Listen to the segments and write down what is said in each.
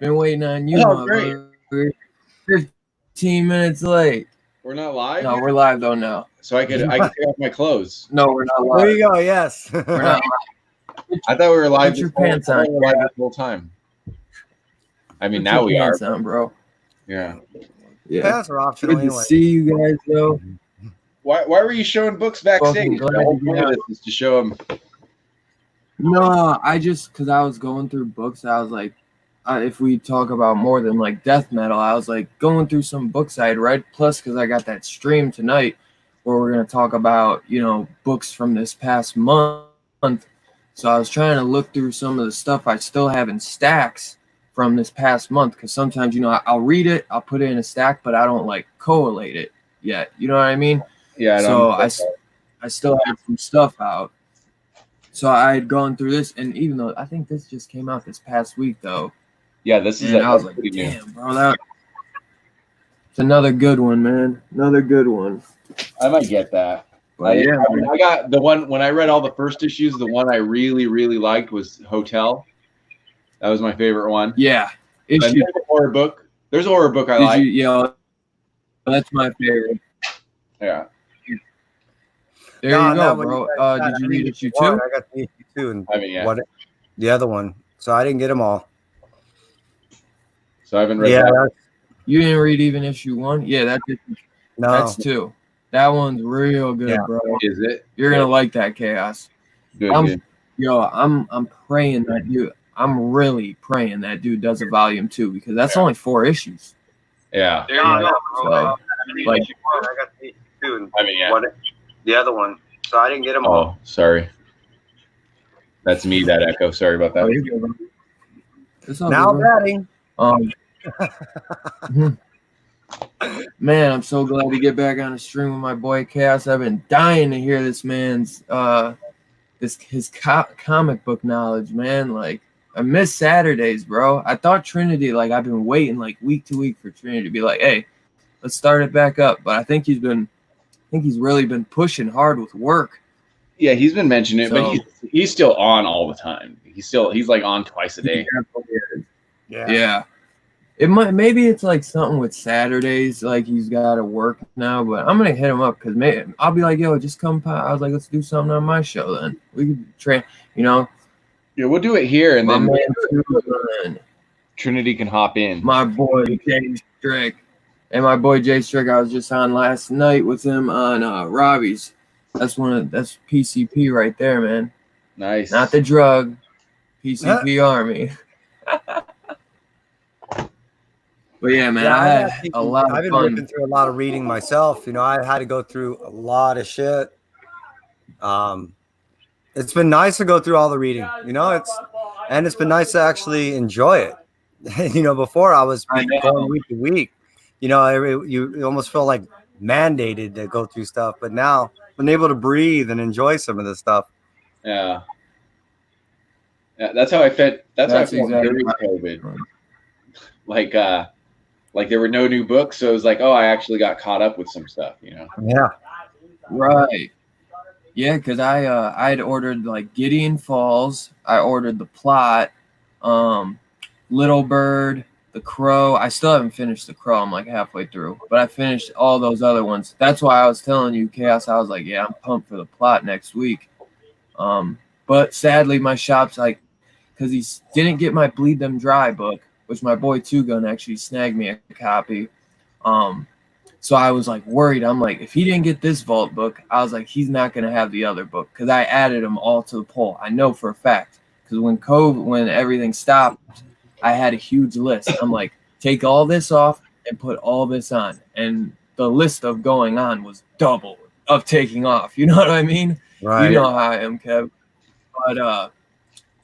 Been waiting on you, Oh, great. We're 15 minutes late. We're not live. No, we're live though now. So I could take off my clothes. No, we're not live. There you go. Yes. We're not live. I thought we were live. Put your pants on. Live this whole time. I mean, Put now your we are. pants on, bro. Yeah. Yeah. Pants are optional Good to anyway. see you guys though. Why were you showing books backstage? Fucking The whole glad point of you this is to show them. No, because I was going through books. I was like, if we talk about more than like death metal, I was like going through some books I had read. Plus, because I got that stream tonight where we're gonna talk about books from this past month. So I was trying to look through some of the stuff I still have in stacks from this past month. Because sometimes I'll read it, I'll put it in a stack, but I don't like collate it yet. You know what I mean? Yeah. I still have some stuff out. So I had gone through this, and even though I think this just came out this past week, though. Yeah, this is. I was like, damn, bro, it's another good one, man. Another good one. I might get that. But yeah, I got the one when I read all the first issues. The one I really, really liked was Hotel. That was my favorite one. Yeah, There's a horror book. There's a horror book I like. That's my favorite. Yeah. There you go, bro. Did you read issue 2? I got the issue 2, and I mean, yeah. The other one. So I didn't get them all. So I haven't read that. You didn't read even issue 1? Yeah, that's 2. That one's real good, bro. Is it? You're gonna like that, Chaos. Good. I'm praying that dude. I'm really praying that dude does a volume 2 because that's only 4 issues. Yeah. There you go. So, I got the issue 2, and I mean, yeah. The other one. So I didn't get them all. Oh, sorry. That's me. That echo. Sorry about that. Now batting. Man, I'm so glad to get back on the stream with my boy Chaos. I've been dying to hear this man's his comic book knowledge, man. Like, I miss Saturdays, bro. I thought Trinity, like, I've been waiting like week to week for Trinity to be like, hey, let's start it back up. But I think he's really been pushing hard with work. Yeah, he's been mentioning it, but he's still on all the time. He's like on twice a day. Yeah. Maybe it's like something with Saturdays, like he's got to work now. But I'm gonna hit him up because I'll be like, yo, just come. I was like, let's do something on my show then. We could train, Yeah, we'll do it here, and then Trinity can hop in. My boy Jay Strick. And my boy Jay Strick, I was just on last night with him on Robbie's. That's PCP right there, man. Nice. Not the drug, PCP Army. But yeah, man, I had a lot of fun. I've been working through a lot of reading myself. I had to go through a lot of shit. It's been nice to go through all the reading. It's been nice to actually enjoy it. Before I was going week to week. You almost feel like mandated to go through stuff, but now I'm able to breathe and enjoy some of this stuff. Yeah. Yeah, that's how I felt. That's how I felt exactly during COVID. Like there were no new books, so it was like, oh, I actually got caught up with some stuff, Yeah. Right. Yeah, because I had ordered like Gideon Falls. I ordered The Plot, Little Bird, The Crow. I still haven't finished The Crow. I'm like halfway through, but I finished all those other ones. That's why I was telling you, Chaos. I was like, yeah, I'm pumped for The Plot next week. But sadly, my shop's like, because he didn't get my Bleed Them Dry book, which my boy Two Gun actually snagged me a copy. So I was like worried. I'm like, if he didn't get this vault book, I was like, he's not gonna have the other book because I added them all to the poll. I know for a fact because when everything stopped, I had a huge list. I'm like, take all this off and put all this on, and the list of going on was double of taking off. You know what I mean? Right. You know how I am, Kev. But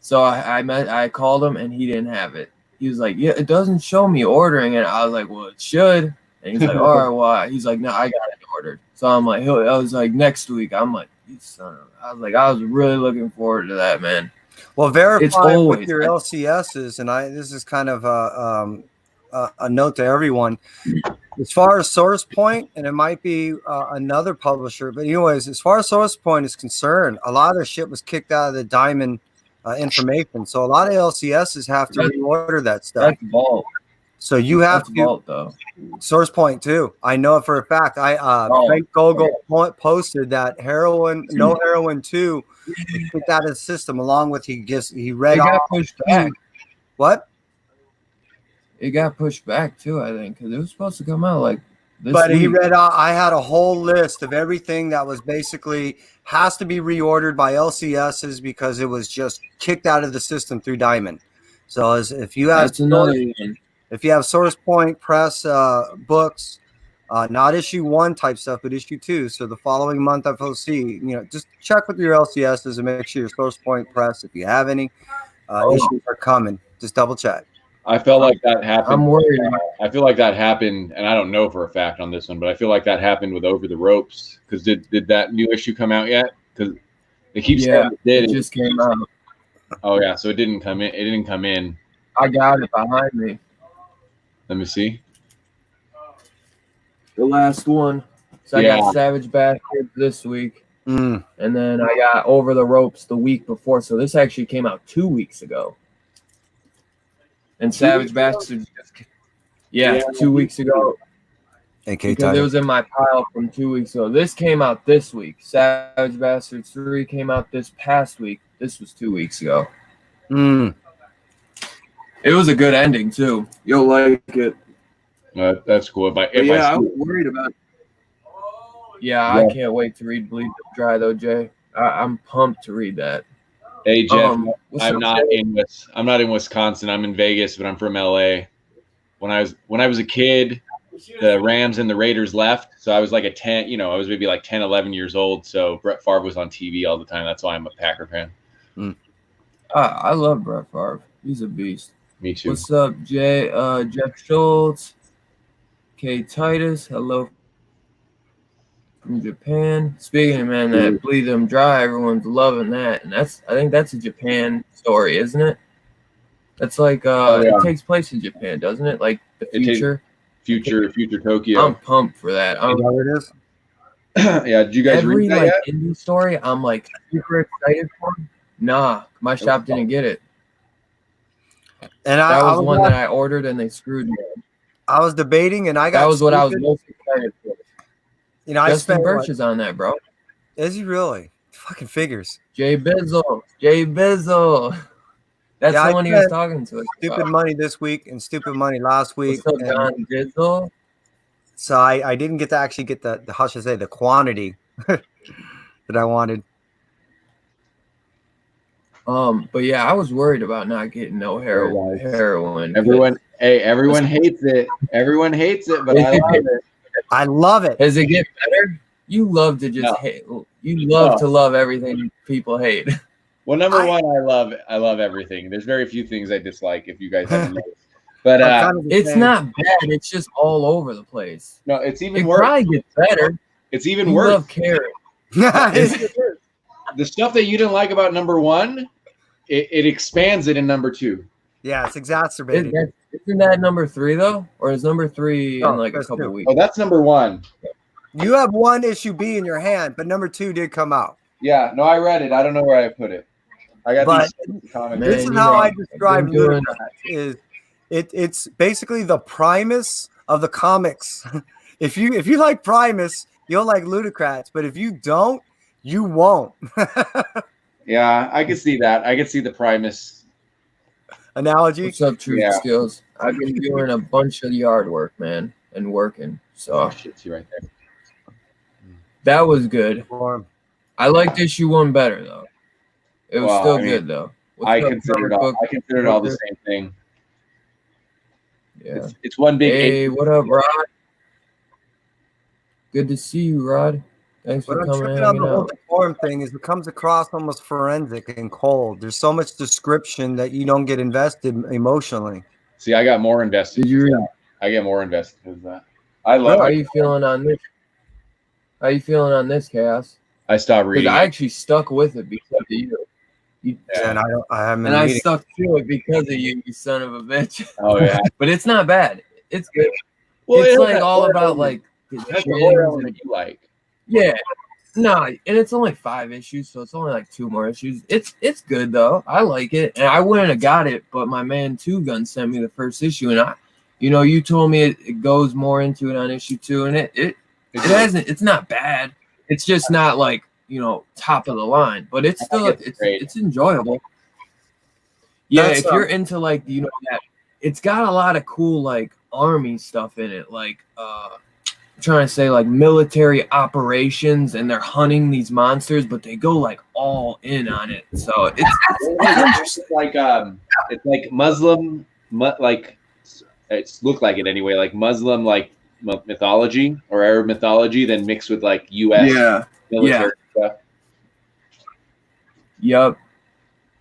so I called him and he didn't have it. He was like, yeah, it doesn't show me ordering it. I was like, well, it should. And he's like, all right, why? He's like, no, I got it ordered. So I'm like, I was like, next week. I'm like, you son of. I was like, I was really looking forward to that, man. Well, verify with your LCSs, and this is kind of a note to everyone. As far as Source Point, and it might be another publisher, but anyways, as far as Source Point is concerned, a lot of shit was kicked out of the Diamond information. So a lot of LCSs have to reorder that stuff. That's Vault. So you have That's to Vault though. Source Point too. I know it for a fact. Frank Gogol posted that No Heroin 2 was kicked out of the system, along with he read It got off pushed back. what? It got pushed back too, I think, because it was supposed to come out like this But he week. read out. I had a whole list of everything that was basically has to be reordered by LCSs because it was just kicked out of the system through Diamond. So if you have That's another one. If you have Source Point Press books, not issue 1 type stuff, but issue 2. So the following month FOC, just check with your LCSs and make sure your Source Point Press, if you have any issues are coming. Just double check. I felt like that happened. I'm worried. I feel like that happened, and I don't know for a fact on this one, but I feel like that happened with Over the Ropes. Because did that new issue come out yet? Because they keep saying it did. It just came out. Oh yeah, so it didn't come in. It didn't come in. I got it behind me. Let me see. The last one. So I got Savage Bastards this week. And then I got Over the Ropes the week before. So this actually came out 2 weeks ago. And Savage Bastards, 2 weeks ago. Because it was in my pile from 2 weeks ago. This came out this week. Savage Bastards 3 came out this past week. This was 2 weeks ago. It was a good ending too. You'll like it. That's cool. I'm worried about it. Yeah, I can't wait to read Bleed Them Dry though, Jay. I'm pumped to read that. Hey Jeff, I'm not in Wisconsin. I'm in Vegas, but I'm from LA. When I was a kid, the Rams and the Raiders left, so I was like I was maybe like 10, 11 years old. So Brett Favre was on TV all the time. That's why I'm a Packer fan. I love Brett Favre. He's a beast. Me too. What's up, Jay? Jeff Schultz, K. Titus. Hello from Japan. Speaking of, man, that Bleed Them Dry, everyone's loving that, and I think that's a Japan story, isn't it? That's like it takes place in Japan, doesn't it? Like the future. Future Tokyo. I'm pumped for that. It is. Yeah, did you guys read that yet? Indie story, I'm like super excited for. Nah, my shop didn't get it. And that was one that I ordered, and they screwed me. I was debating, and I got. That was what I was most excited for. Justin Birch is on that, bro. Is he really? Fucking figures. Jay Bizzle. That's the one he was talking to us Stupid about. Money this week and Stupid Money last week. What's up, Don Bizzle? So I didn't get to actually get the how should I say the quantity that I wanted. But yeah, I was worried about not getting no heroin. Everyone hates it. Everyone hates it, but I love it. I love it. Does it get better? You love to just hate. You love to love everything people hate. Well, number one, I love everything. There's very few things I dislike. If you guys haven't noticed, but it's not bad. It's just all over the place. No, it's even worse. It probably gets better. It's even worse. Love carrot. The stuff that you didn't like about number one, it expands it in number two. Yeah, it's exacerbated. Isn't that number 3 though, or is number 3 in like a couple weeks? Oh, that's number 1. You have one issue B in your hand, but number 2 did come out. Yeah, no, I read it. I don't know where I put it. I got these comics. This is how I describe it. It's basically the Primus of the comics. If you like Primus, you'll like Ludocrats, but if you don't, you won't. Yeah, I can see that. I can see the Primus analogy. What's up, Truth Skills? I've been doing a bunch of yard work, man, and working. So shit's right there. That was good. I liked issue 1 better though. It was still good though. I consider it all the same thing. Yeah, it's one big. Hey, what up, Rod? Good to see you, Rod. Thanks for coming in. On the whole deform thing is it comes across almost forensic and cold. There's so much description that you don't get invested emotionally. See, I got more invested. Did you read? I get more invested with that. I love. How are you feeling on this? How you feeling on this, Chaos? I stopped reading. I actually stuck with it because of you. And I haven't. And I stuck to it because of you, you son of a bitch. Oh yeah. But it's not bad. It's good. Well, it's like all about like that's the horror element you like. Yeah. No, and it's only 5 issues, so it's only like 2 more issues. It's good though. I like it, and I wouldn't have got it, but my man Two Gun sent me the first issue, and you told me it goes more into it on issue 2, and it hasn't. It's not bad. It's just not like top of the line, but it's still it's enjoyable. Yeah, if you're into like that, it's got a lot of cool like army stuff in it, like trying to say like military operations, and they're hunting these monsters, but they go like all in on it. So it's like it's like Muslim, like it's looked like it anyway, like Muslim like mythology or Arab mythology, then mixed with like U.S. military stuff. Yep,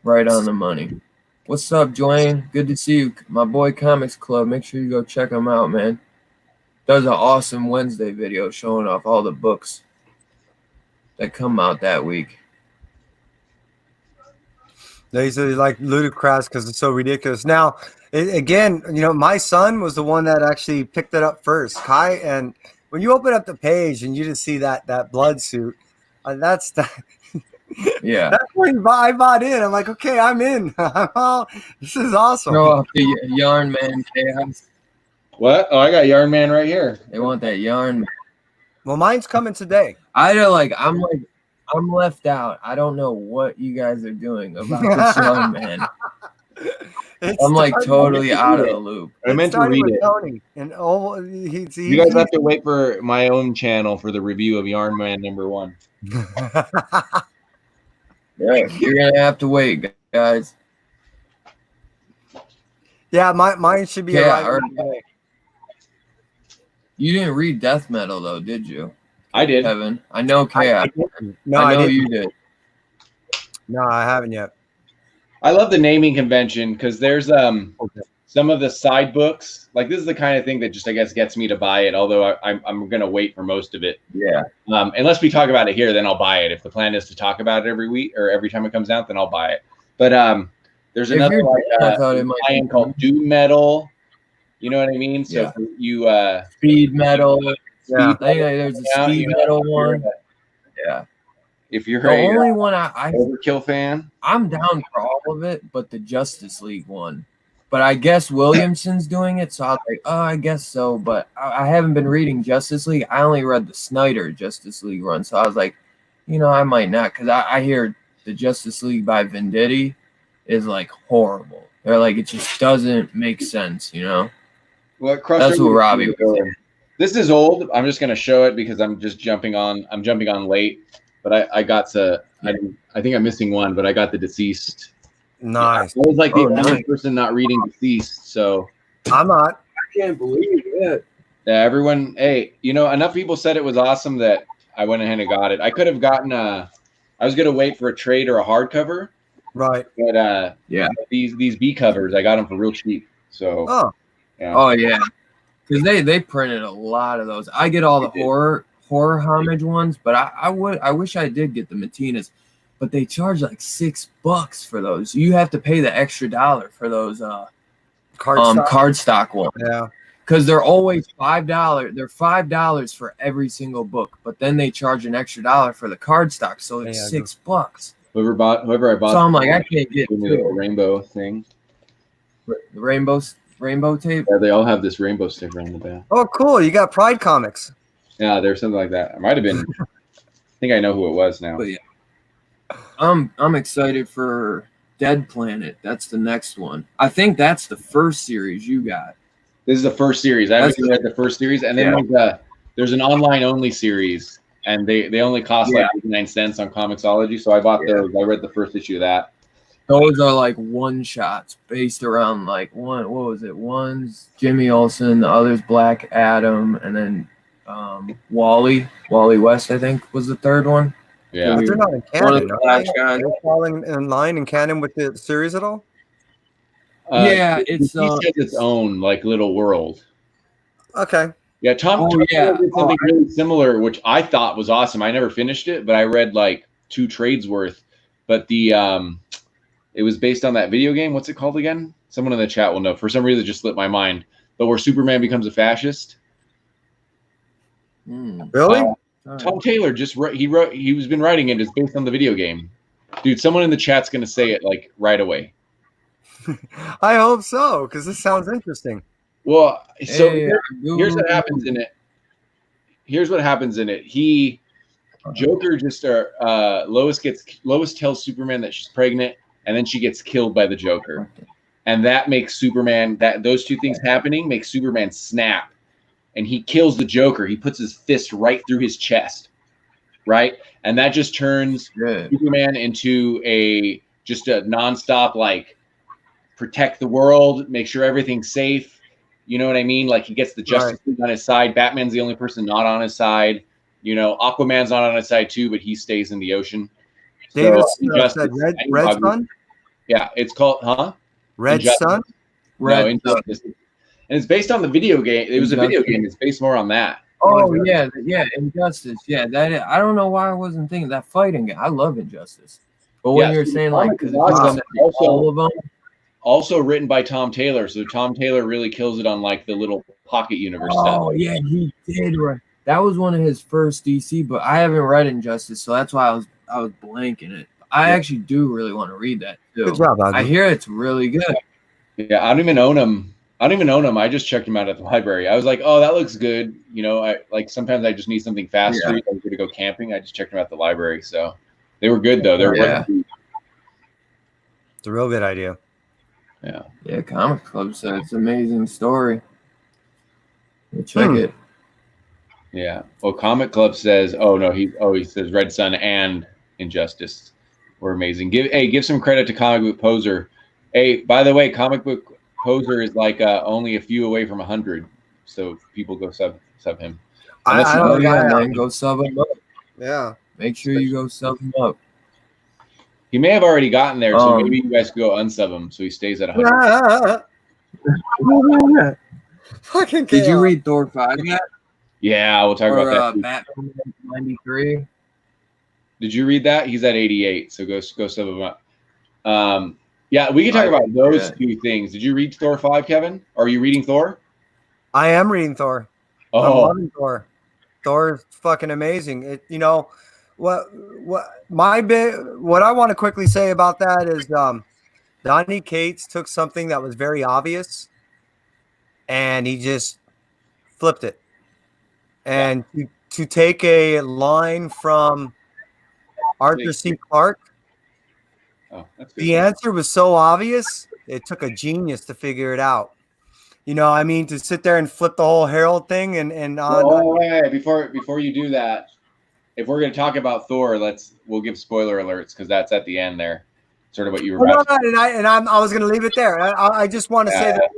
right on the money. What's up, Dwayne? Good to see you, my boy. Comics Club. Make sure you go check them out, man. Does an awesome Wednesday video showing off all the books that come out that week. They say like ludicrous because it's so ridiculous. Now, again, my son was the one that actually picked it up first, Kai. And when you open up the page and you just see that blood suit, that's the. Yeah, that's when I bought in. I'm like, okay, I'm in. This is awesome. Throw off the Yarn Man chaos. What? Oh, I got Yarn Man right here. They want that Yarn Man. Well, mine's coming today. I'm left out. I don't know what you guys are doing about this Yarn Man. I'm like totally out of the loop. I meant to read it. Tony, and you guys have to wait for my own channel for the review of Yarn Man #1. Yeah, you're gonna have to wait, guys. Yeah, mine should be arriving today. You didn't read Death Metal though, did you? I did. Kevin. I know Chaos. I know you did. No, I haven't yet. I love the naming convention because there's some of the side books. Like this is the kind of thing that just I guess gets me to buy it. Although I'm gonna wait for most of it. Yeah. Unless we talk about it here, then I'll buy it. If the plan is to talk about it every week or every time it comes out, then I'll buy it. But there's another line called Doom Metal. You know what I mean? So you Speed Metal. Yeah. I think there's a Speed Metal one. Yeah. If you're the only one I Overkill fan, I'm down for all of it, but the Justice League one. But I guess Williamson's doing it, so I was like, oh, I guess so. But I haven't been reading Justice League. I only read the Snyder Justice League run, so I was like, I might not, because I hear the Justice League by Venditti is like horrible. They're like, it just doesn't make sense, Well, that's what Robbie was saying. This is old. I'm just gonna show it because I'm just jumping on. I'm jumping on late, but I got to. I think I'm missing one, but I got the Deceased. Nice. I was like the only person not reading Deceased, so I'm not. I can't believe it. Yeah, everyone. Hey, enough people said it was awesome that I went ahead and got it. I could have gotten I was gonna wait for a trade or a hardcover. Right. But these B covers, I got them for real cheap. So. Oh. Yeah. Oh yeah. Because they printed a lot of those. I get all the horror homage ones, but I wish I did get the Matinas, but they charge like $6 for those. You have to pay the extra $1 for those cardstock ones. Yeah. Because they're always $5. They're $5 for every single book, but then they charge an extra $1 for the cardstock, so it's $6. Whoever I bought. So I'm like, I can't get the rainbow thing. The rainbow tape. Yeah, they all have this rainbow sticker on the back. Oh, cool! You got Pride Comics. Yeah, there's something like that. It might have been. I think I know who it was now. But yeah, I'm excited for Dead Planet. That's the next one. I think that's the first series you got. This is the first series. I haven't read the first series, and then there's an online only series, and they only cost like 89 cents on Comixology. So I bought those. I read the first issue of that. Those are like one shots based around like what was it? One's Jimmy Olsen, the other's Black Adam, and then Wally West, I think, was the third one. Yeah, but they're not in canon. They're falling in line in canon with the series at all. It's its own like little world. Okay. Yeah, Tom did something really similar, which I thought was awesome. I never finished it, but I read like 2 trades worth. But it was based on that video game. What's it called again? Someone in the chat will know. For some reason, it just slipped my mind. But where Superman becomes a fascist. Really? Tom Taylor he was been writing it. It's based on the video game. Dude, someone in the chat's gonna say it like right away. I hope so, because this sounds interesting. Well, so here's what happens in it. Here's what happens in it. Joker just Lois tells Superman that she's pregnant, and then she gets killed by the Joker, and that makes Superman those two things happening makes Superman snap, and he kills the Joker. He puts his fist right through his chest, right, and that just turns Superman into a nonstop like protect the world, make sure everything's safe. You know what I mean? Like he gets the Justice League on his side. Batman's the only person not on his side. You know, Aquaman's not on his side too, but he stays in the ocean. Davis said Red Sun? Yeah, it's called, Red Injustice. Sun? No, Injustice. And it's based on the video game. It was a video game. It's based more on that. Oh, yeah, Injustice. Yeah, I don't know why I wasn't thinking that fighting game. I love Injustice. But when you're saying, like, because all of them. Also written by Tom Taylor. So Tom Taylor really kills it on, like, the little pocket universe stuff. Oh, yeah, he did. That was one of his first DC, but I haven't read Injustice, so that's why I was blanking it. I actually do really want to read that too. Good job, Ozzy. I hear it's really good. Yeah, I don't even own them. I just checked them out at the library. I was like, oh, that looks good. You know, I like sometimes I just need something faster. I'm going to go camping. I just checked them out at the library. So they were good though. It's a real good idea. Yeah. Yeah, Comic Club said it's an amazing story. Check it. Yeah. Well, Comic Club says, he says Red Sun and Injustice were amazing. Give some credit to Comic Book Poser. Hey, by the way, Comic Book Poser is like only a few away from 100, so people go sub him. Go sub him up. Yeah. Make sure you go sub him up. He may have already gotten there, so maybe you guys could go unsub him so he stays at 100. Fucking Did you read Thor 5 yet? Yeah, we'll talk about that. Batman 93. Did you read that? He's at 88, so go sub him up. Yeah, we can talk about those two things. Did you read Thor 5, Kevin? Are you reading Thor? I am reading Thor. Oh. I'm loving Thor. Thor is fucking amazing. What I want to quickly say about that is Donny Cates took something that was very obvious and he just flipped it. And to take a line from Arthur C. Clarke, the answer was so obvious, it took a genius to figure it out. You know, I mean, to sit there and flip the whole Harold thing before you do that, if we're going to talk about Thor, we'll give spoiler alerts because that's at the end there, sort of what you were about to say. I was going to leave it there. I just want to say that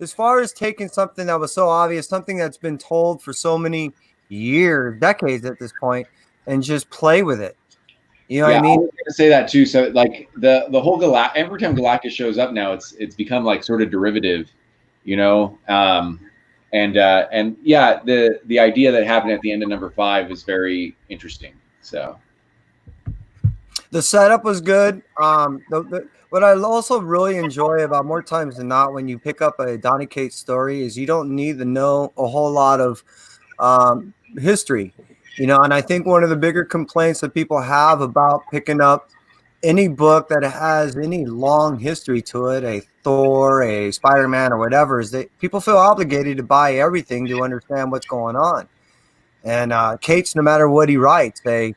as far as taking something that was so obvious, something that's been told for so many years, decades at this point, and just play with it. You know what I mean? I was going to say that too. So like the whole every time Galactus shows up now, it's become like sort of derivative, you know. And the idea that happened at the end of number 5 is very interesting. So the setup was good. What I also really enjoy about more times than not when you pick up a Donny Cates story is you don't need to know a whole lot of history, you know. And I think one of the bigger complaints that people have about picking up any book that has any long history to it, a Thor, a Spider-Man, or whatever, is that people feel obligated to buy everything to understand what's going on. And Cates, no matter what he writes, a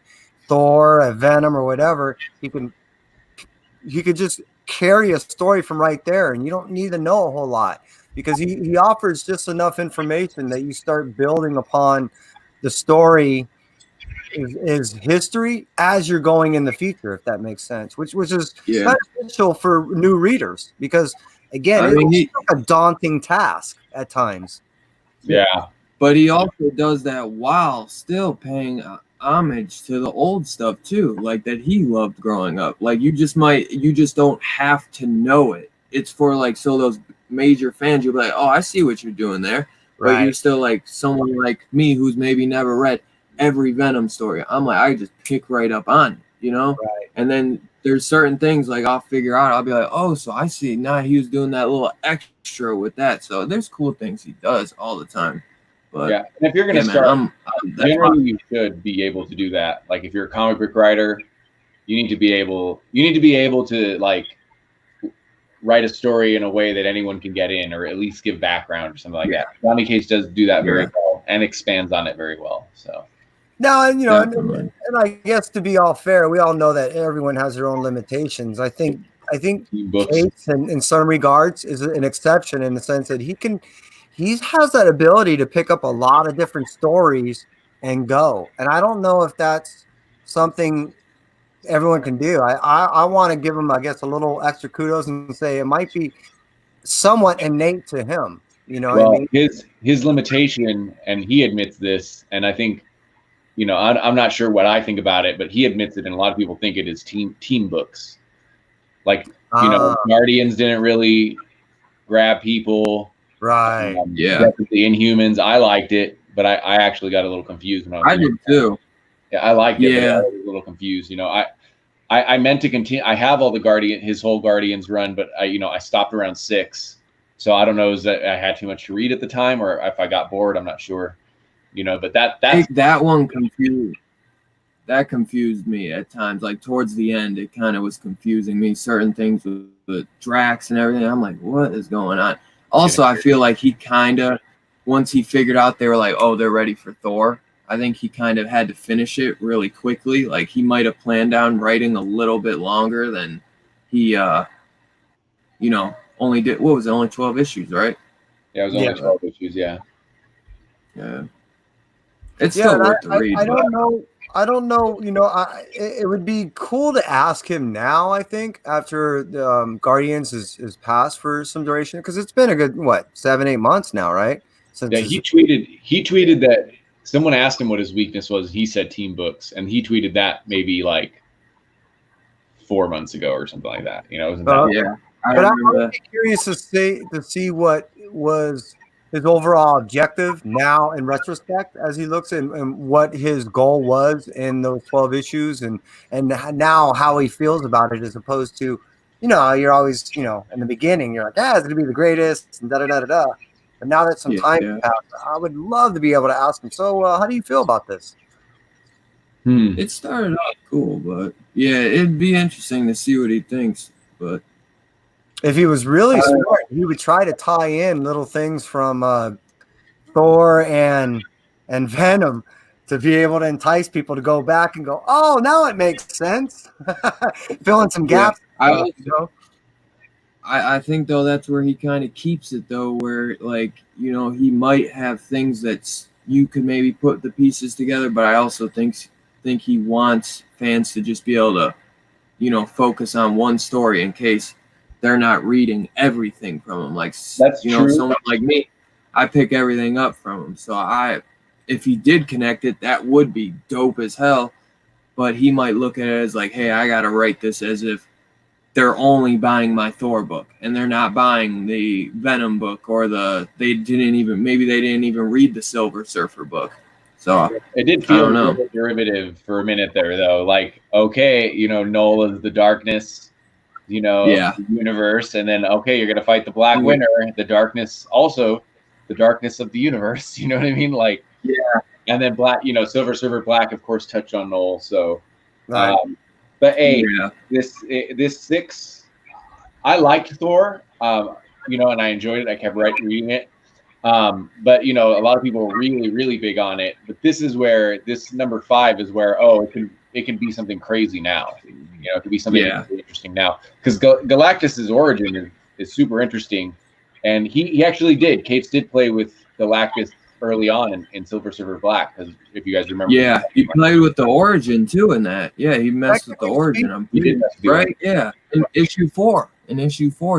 Thor, a Venom, or whatever, he could just carry a story from right there, and you don't need to know a whole lot because he offers just enough information that you start building upon the story is history as you're going in the future, if that makes sense, which is beneficial for new readers because, again, it's a daunting task at times. Yeah. But he also does that while still paying homage to the old stuff too, like that he loved growing up. Like you just don't have to know it. It's for like, so those major fans, you'll be like, oh, I see what you're doing there. Right. But you're still like someone like me who's maybe never read every Venom story. I'm like, I just pick right up on it, you know? Right. And then there's certain things like I'll figure out, I'll be like, oh, so I see now he was doing that little extra with that. So there's cool things he does all the time. But yeah, and if you're gonna yeah, start, man, generally you should be able to do that. Like if you're a comic book writer, you need to be able to like write a story in a way that anyone can get in, or at least give background or something like that. Johnny Case does do that very well and expands on it very well. So now, you know, definitely. and I guess to be all fair, we all know that everyone has their own limitations. I think books. Cates, in some regards, is an exception in the sense that he has that ability to pick up a lot of different stories and go. And I don't know if that's something everyone can do. I want to give him, I guess, a little extra kudos and say it might be somewhat innate to him. You know what I mean? His limitation, and he admits this, and I think, you know, I'm not sure what I think about it, but he admits it, and a lot of people think it is team books. Like, you know, Guardians didn't really grab people. Right. Definitely Inhumans. I liked it, but I actually got a little confused when I did too. Yeah, I liked it, but I was a little confused. You know, I meant to continue. I have all his whole Guardians run, but I stopped around 6. So I don't know, is that I had too much to read at the time, or if I got bored, I'm not sure. You know, but that one confused. That confused me at times. Like towards the end, it kind of was confusing me. Certain things with the Drax and everything. I'm like, what is going on? Also, I feel like he kind of, once he figured out they were like, oh, they're ready for Thor, I think he kind of had to finish it really quickly. Like he might have planned on writing a little bit longer than he, only did. What was it? Only 12 issues, right? Yeah, it was only 12 issues. Yeah. Yeah. It's still worth the read. I don't know. You know, it would be cool to ask him now. I think after Guardians is passed for some duration, because it's been a good 7-8 months now, right? Yeah, he tweeted that someone asked him what his weakness was. He said team books, and he tweeted that maybe like 4 months ago or something like that. You know, yeah. But I'm curious to see what was his overall objective now in retrospect, as he looks and what his goal was in those 12 issues, and now how he feels about it, as opposed to, you're always, in the beginning, you're like, it's going to be the greatest, and da-da-da-da-da. But now that some time passed, I would love to be able to ask him, so how do you feel about this? It started off cool, but it'd be interesting to see what he thinks. But if he was really smart, he would try to tie in little things from Thor and Venom to be able to entice people to go back and go, oh, now it makes sense. Fill in some gaps. I think, though, that's where he kind of keeps it, though, where, like, he might have things that you could maybe put the pieces together, but I also think he wants fans to just be able to, focus on one story in case they're not reading everything from him. Like, that's true. Someone like me, I pick everything up from him. So if he did connect it, that would be dope as hell. But he might look at it as like, hey, I got to write this as if they're only buying my Thor book and they're not buying the Venom book, or they didn't even read the Silver Surfer book. So it did feel a little derivative for a minute there, though. Like, okay, Nola's the darkness, the universe, and then okay, you're gonna fight the Black Winter, the darkness, also the darkness of the universe. You know what I mean? Like, and then Black, Silver Surfer Black, of course, touched on Noel. So, but this 6, I liked Thor, and I enjoyed it. I kept reading it. But a lot of people are really, really big on it. But this is where this number 5 is where it can be something crazy now. It could be something really interesting now, because Galactus's origin is super interesting, and he actually did. Cates did play with Galactus early on in Silver Surfer Black, because if you guys remember, he played with the origin too in that. Yeah, he messed with the origin. Right? Yeah, in issue 4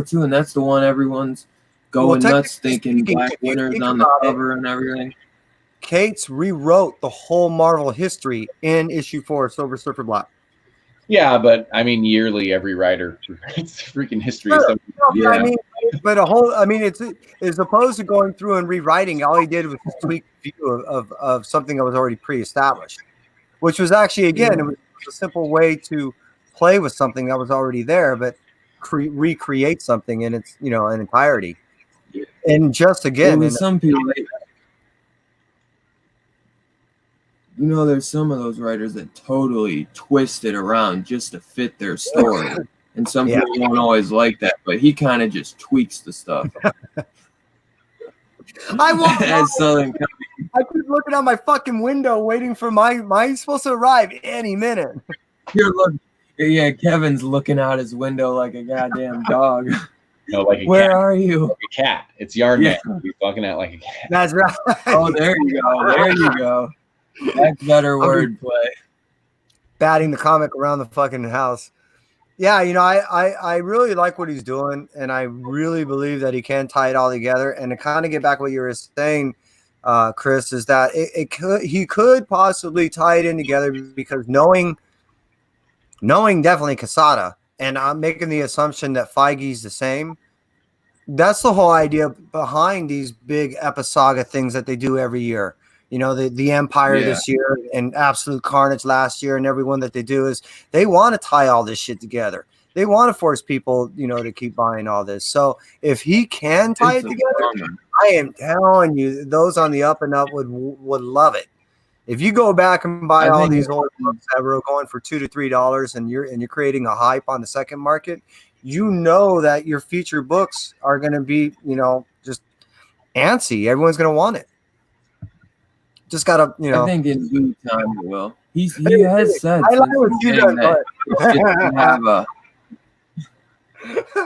too, and that's the one everyone's going nuts thinking Black Winter's on the cover and everything. Cates rewrote the whole Marvel history in issue 4 of Silver Surfer Black. Yeah, but I mean, yearly every writer writes freaking history. Sure. It's as opposed to going through and rewriting, all he did was tweak the view of something that was already pre-established, which was actually, again, it was a simple way to play with something that was already there, but recreate something in its, in entirety. And just again, some people. you know, there's some of those writers that totally twist it around just to fit their story. And some people don't always like that, but he kind of just tweaks the stuff. I won't. As Southern Company. I keep looking out my fucking window waiting for mine's supposed to arrive any minute. You're looking. Yeah, Kevin's looking out his window like a goddamn dog. No, like a Where cat. are you? Like a cat. It's Yarn Man. He's fucking out like a cat. That's right. Oh, there you go. There you go. That's better wordplay. Batting the comic around the fucking house. Yeah, you know, I really like what he's doing, and I really believe that he can tie it all together. And to kind of get back to what you were saying, Chris, is that he could possibly tie it in together because knowing definitely Quesada, and I'm making the assumption that Feige's the same. That's the whole idea behind these big episaga things that they do every year. You know, the Empire this year and Absolute Carnage last year, and everyone that they do is they want to tie all this shit together. They want to force people, you know, to keep buying all this. So if he can tie it together, I am telling you, those on the up and up would love it. If you go back and buy all these old books that were going for $2 to $3, and you're creating a hype on the second market, you know that your feature books are going to be, you know, just antsy. Everyone's going to want it. Just gotta, you know. I think in due time it will. He has said. I like what you done,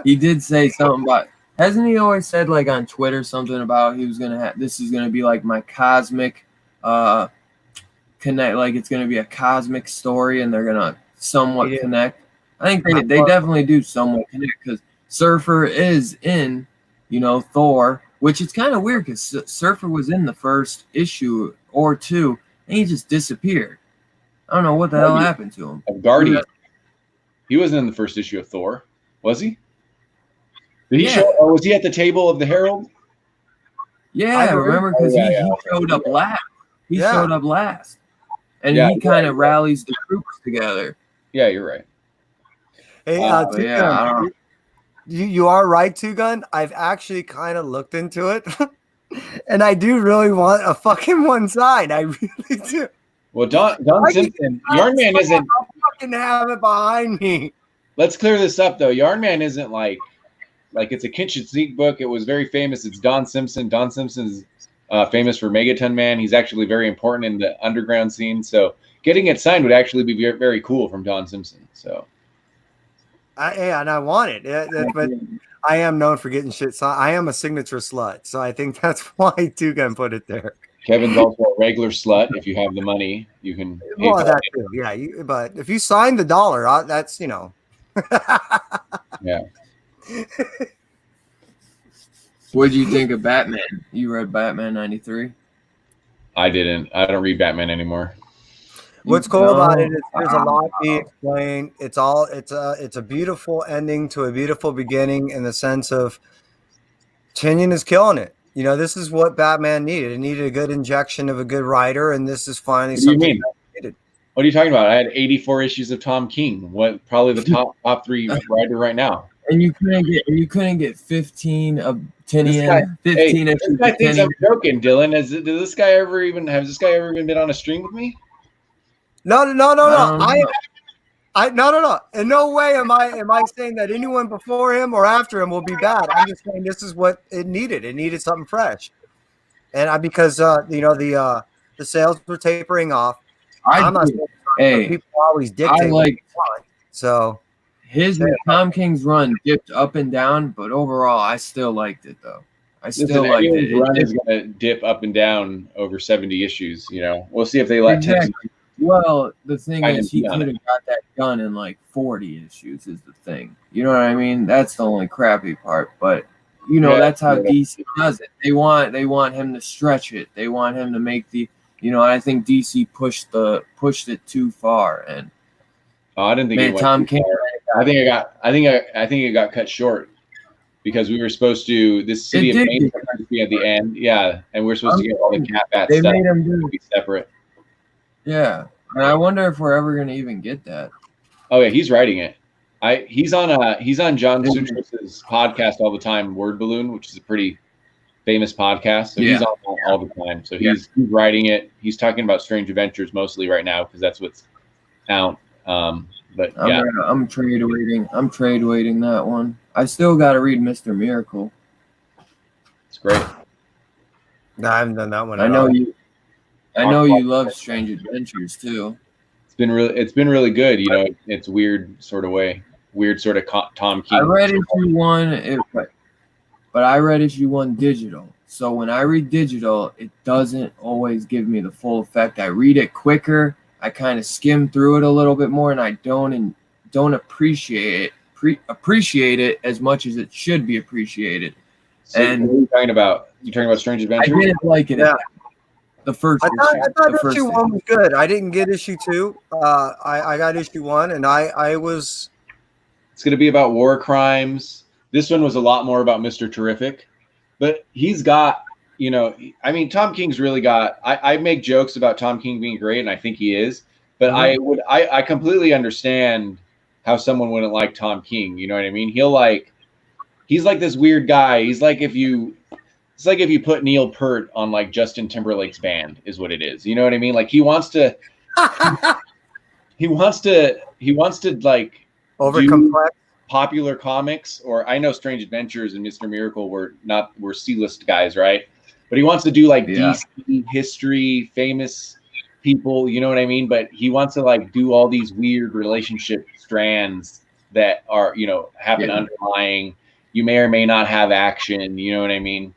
he did say something about. Hasn't he always said like on Twitter something about he was gonna have this is gonna be like my cosmic, connect, like it's gonna be a cosmic story and they're gonna somewhat connect. I think they definitely do somewhat connect because Surfer is in, you know, Thor, which is kind of weird because Surfer was in the first issue or two and he just disappeared. I don't know what the hell happened to him. Guardian. He wasn't in the first issue of Thor, was he? Did he show? Or was he at the table of the Herald? Yeah, I remember because he showed up last. He showed up last, and he kind of rallies the troops together. Yeah, you're right. Hey, I don't know. You are right, Two Gun. I've actually kind of looked into it, and I do really want a fucking one side. I really do. Well, Don Simpson, Yarn Man isn't. I'll fucking have it behind me. Let's clear this up, though. Yarn Man isn't like it's a Kenshin Sneak book. It was very famous. It's Don Simpson. Don Simpson's famous for Megaton Man. He's actually very important in the underground scene. So getting it signed would actually be very, very cool from Don Simpson. So. And I want it, but I am known for getting shit signed. I am a signature slut, so I think that's why Two Gun put it there. Kevin's also a regular slut. If you have the money, you can. Well, that too, yeah. But if you sign the dollar, that's, you know. Yeah. What did you think of Batman? You read Batman 93? I didn't. I don't read Batman anymore. What's cool about it is there's a lot being explained. It's a beautiful ending to a beautiful beginning in the sense of Tynion is killing it. You know, this is what Batman needed. It needed a good injection of a good writer, and this is finally something needed. What are you talking about? I had 84 issues of Tom King. What probably the top 3 writer right now. And you couldn't get 15 of Tynion. 15 issues. This guy thinks I'm joking, Dylan. Has this guy ever even been on a stream with me? No. No. In no way am I saying that anyone before him or after him will be bad. I'm just saying this is what it needed. It needed something fresh, and because you know the sales were tapering off. I'm not saying people always dictate. So his Tom King's run dipped up and down, but overall, I still liked it though. I still liked it. Run is going to dip up and down over 70 issues. You know, we'll see if they let. Exactly. Well, the thing is, he could have got that done in like 40 issues. Is the thing, you know what I mean? That's the only crappy part. But you know, that's how DC does it. They want him to stretch it. They want him to make the. You know, I think DC pushed it too far. And I didn't think Tom King. I think it got cut short because we were supposed to. This City of Pain was supposed to be at the end, and we're supposed to get all the Cat Bat stuff. They made him do be separate. Yeah, and I wonder if we're ever going to even get that. Oh yeah, he's writing it. He's on John Sutras's podcast all the time, Word Balloon, which is a pretty famous podcast. So he's on all the time. So he's writing it. He's talking about Strange Adventures mostly right now because that's what's out. But yeah, I'm trade waiting. I'm trade waiting that one. I still got to read Mr. Miracle. It's great. No, I haven't done that one. I know you love Strange Adventures too. It's been really good. You know, it's weird sort of Tom King. I read issue 1, but I read issue 1 digital. So when I read digital, it doesn't always give me the full effect. I read it quicker. I kind of skim through it a little bit more, and I don't appreciate it as much as it should be appreciated. So and what are you talking about? You talking about Strange Adventures? I didn't like it. Yeah. The first. I thought issue 1 was good. I didn't get issue 2. I got issue 1, and I was. It's going to be about war crimes. This one was a lot more about Mr. Terrific, but he's got. You know, I mean, Tom King's really got. I make jokes about Tom King being great, and I think he is. But I completely understand how someone wouldn't like Tom King. You know what I mean? He's like this weird guy. It's like if you put Neil Peart on like Justin Timberlake's band, is what it is. You know what I mean? Like he wants to like overcomplex popular comics, or I know Strange Adventures and Mr. Miracle were C-list guys, right? But he wants to do like DC history, famous people, you know what I mean? But he wants to like do all these weird relationship strands that are, you know, happen underlying. You may or may not have action, you know what I mean?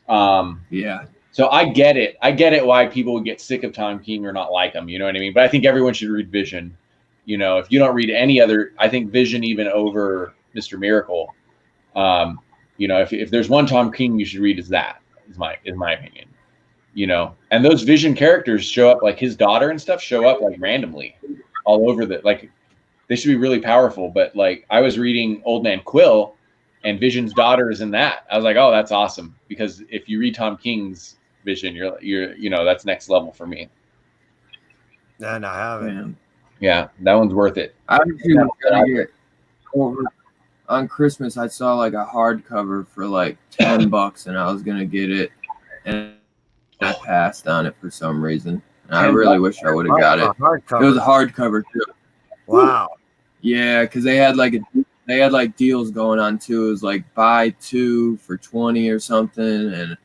So I get it. I get it why people would get sick of Tom King or not like him, you know what I mean? But I think everyone should read Vision. You know, if you don't read any other, I think Vision even over Mr. Miracle. You know, if there's one Tom King you should read, is my opinion. You know, and those Vision characters show up, like his daughter and stuff show up like randomly all over like they should be really powerful. But like I was reading Old Man Quill, and Vision's daughter is in that. I was like, oh, that's awesome, because if you read Tom King's Vision, you're you know, that's next level for me. And I haven't. Yeah, that one's worth it. I actually was gonna get on Christmas. I saw like a hardcover for like $10, and I was gonna get it, and I passed on it for some reason. And I really wish I would have got it. It was a hardcover too. Wow. Yeah, because they had like deals going on too. It was like buy 2 for $20 or something, and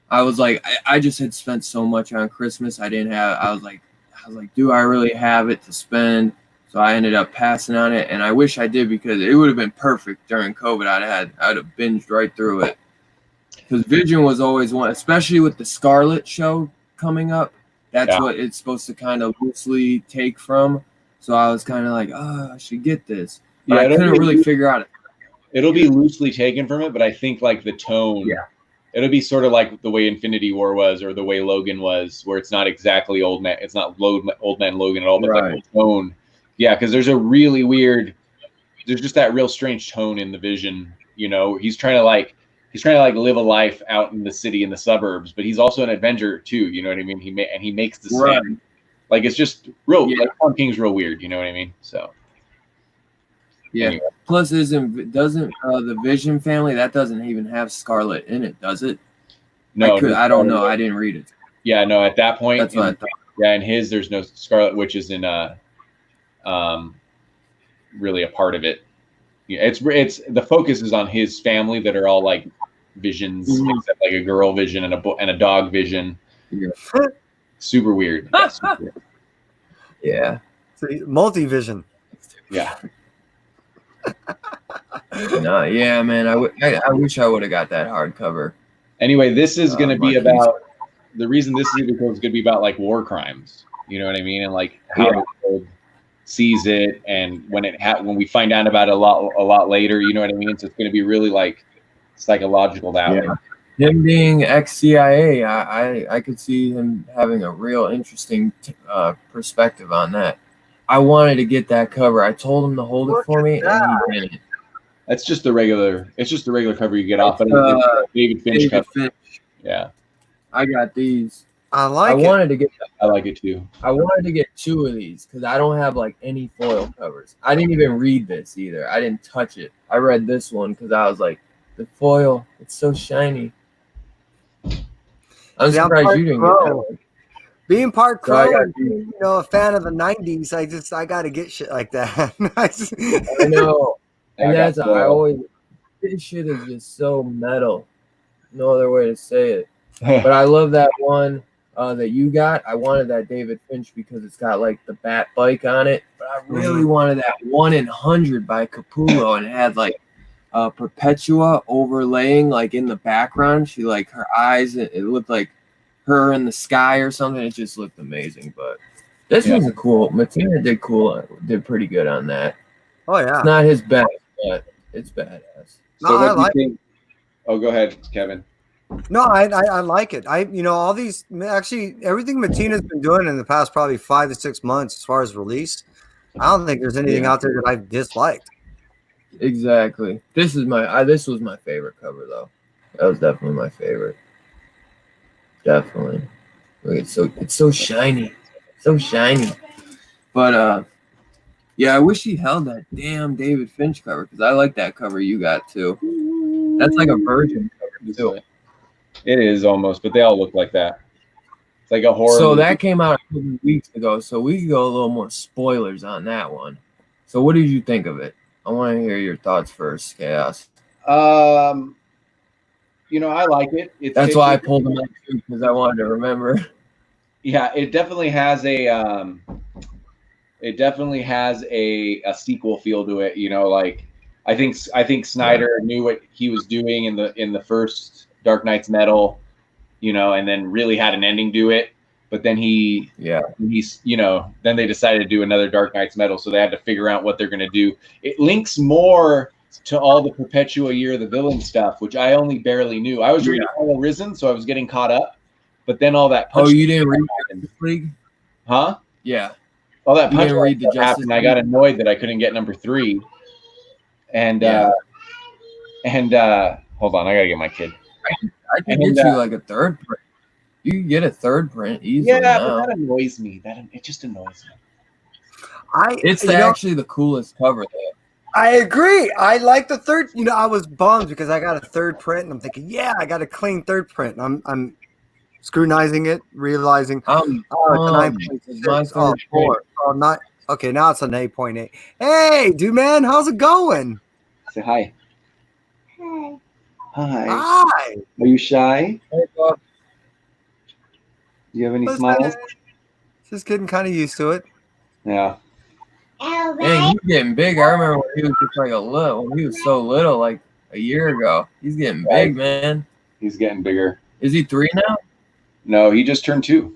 I was like, I just had spent so much on Christmas. I was like, do I really have it to spend? So I ended up passing on it, and I wish I did, because it would have been perfect during COVID. I'd have binged right through it. Because Vision was always one, especially with the Scarlet show coming up. That's what it's supposed to kind of loosely take from. So I was kind of like, I should get this. But I couldn't really figure out it. It'll be loosely taken from it, but I think like the tone. Yeah. It'll be sort of like the way Infinity War was, or the way Logan was, where it's not exactly Old Man Logan at all, but like the tone. Yeah, because there's just that real strange tone in the Vision. You know, he's trying to live a life out in the city, in the suburbs, but he's also an Avenger too. You know what I mean? He makes the same. Like it's just real. Like Tom King's real weird. You know what I mean? So. Yeah. Anyway. Plus, doesn't the Vision family, that doesn't even have Scarlet in it, does it? No, I don't know. I didn't read it. Yeah, no. At that point, that's what I thought. Yeah, in his, there's no Scarlet Witch is in really a part of it. Yeah, it's the focus is on his family that are all like Visions, except like a girl Vision and a dog Vision. Yeah. Super weird. Yeah, super weird. Yeah. Multi-Vision. Yeah. No, yeah, man. I wish I would have got that hardcover. Anyway, this is going to be about the reason this is going to be about like war crimes. You know what I mean? And like how the world sees it, and when we find out about it a lot later. You know what I mean? So it's going to be really like psychological that way. Him being ex-CIA, I could see him having a real interesting perspective on that. I wanted to get that cover. I told him to hold it for me, and he didn't. It's just the regular cover you get off. David Finch cover. Yeah. I got these. I like it too. I wanted to get 2 of these because I don't have like any foil covers. I didn't even read this either. I didn't touch it. I read this one because I was like, the foil, it's so shiny. I'm surprised you didn't get that one. Being part Crow and being, a fan of the '90s, I got to get shit like that. I know, and that's I always. This shit is just so metal. No other way to say it. But I love that one that you got. I wanted that David Finch because it's got like the bat bike on it. But I really wanted that 1 in 100 by Capullo, and it had like Perpetua overlaying like in the background. She like her eyes. It looked like her in the sky or something. It just looked amazing. But this was a cool. Matina did pretty good on that. Oh yeah, it's not his best, but it's badass. So what do you think? Oh, go ahead, Kevin. No, I like it. All these actually everything Matina's been doing in the past probably 5 to 6 months as far as release. I don't think there's anything out there that I've disliked. Exactly. This was my favorite cover though. That was definitely my favorite. Definitely. Look, it's so shiny. So shiny. But yeah, I wish he held that damn David Finch cover because I like that cover you got too. That's like a Virgin cover too. It is almost, but they all look like that. It's like a horror. So that came out a couple weeks ago, so we could go a little more spoilers on that one. So what did you think of it? I want to hear your thoughts first, Chaos. I like it. That's why I pulled them out too, because I wanted to remember. Yeah, it definitely has a sequel feel to it. Like I think Snyder knew what he was doing in the first Dark Knight's Metal, and then really had an ending to it. But then then they decided to do another Dark Knight's Metal, so they had to figure out what they're going to do. It links more to all the Perpetua Year of the Villain stuff, which I only barely knew. I was reading All Arisen, so I was getting caught up. But then all that punch. Oh, you didn't read Justice League? Huh? Yeah. All that punch stuff happened. I got annoyed that I couldn't get number 3. And hold on, I gotta get my kid. I can get you like a third print. You can get a third print easily. Yeah, but that annoys me. It just annoys me. It's actually the coolest cover though. I agree. I like the third. I was bummed because I got a third print, and I'm thinking, yeah, I got a clean third print. I'm scrutinizing it, realizing it's a 9.6. 4. Oh, not okay. Now it's an 8.8. Hey, dude, man, how's it going? Say hi. Hi. Hi. Are you shy? Hey, Bob. Do you have any smiles? Just getting kind of used to it. Yeah. Man, he's getting big. I remember when he was just like when he was so little, like a year ago. He's getting big, man. He's getting bigger. Is he 3 now? No, he just turned 2.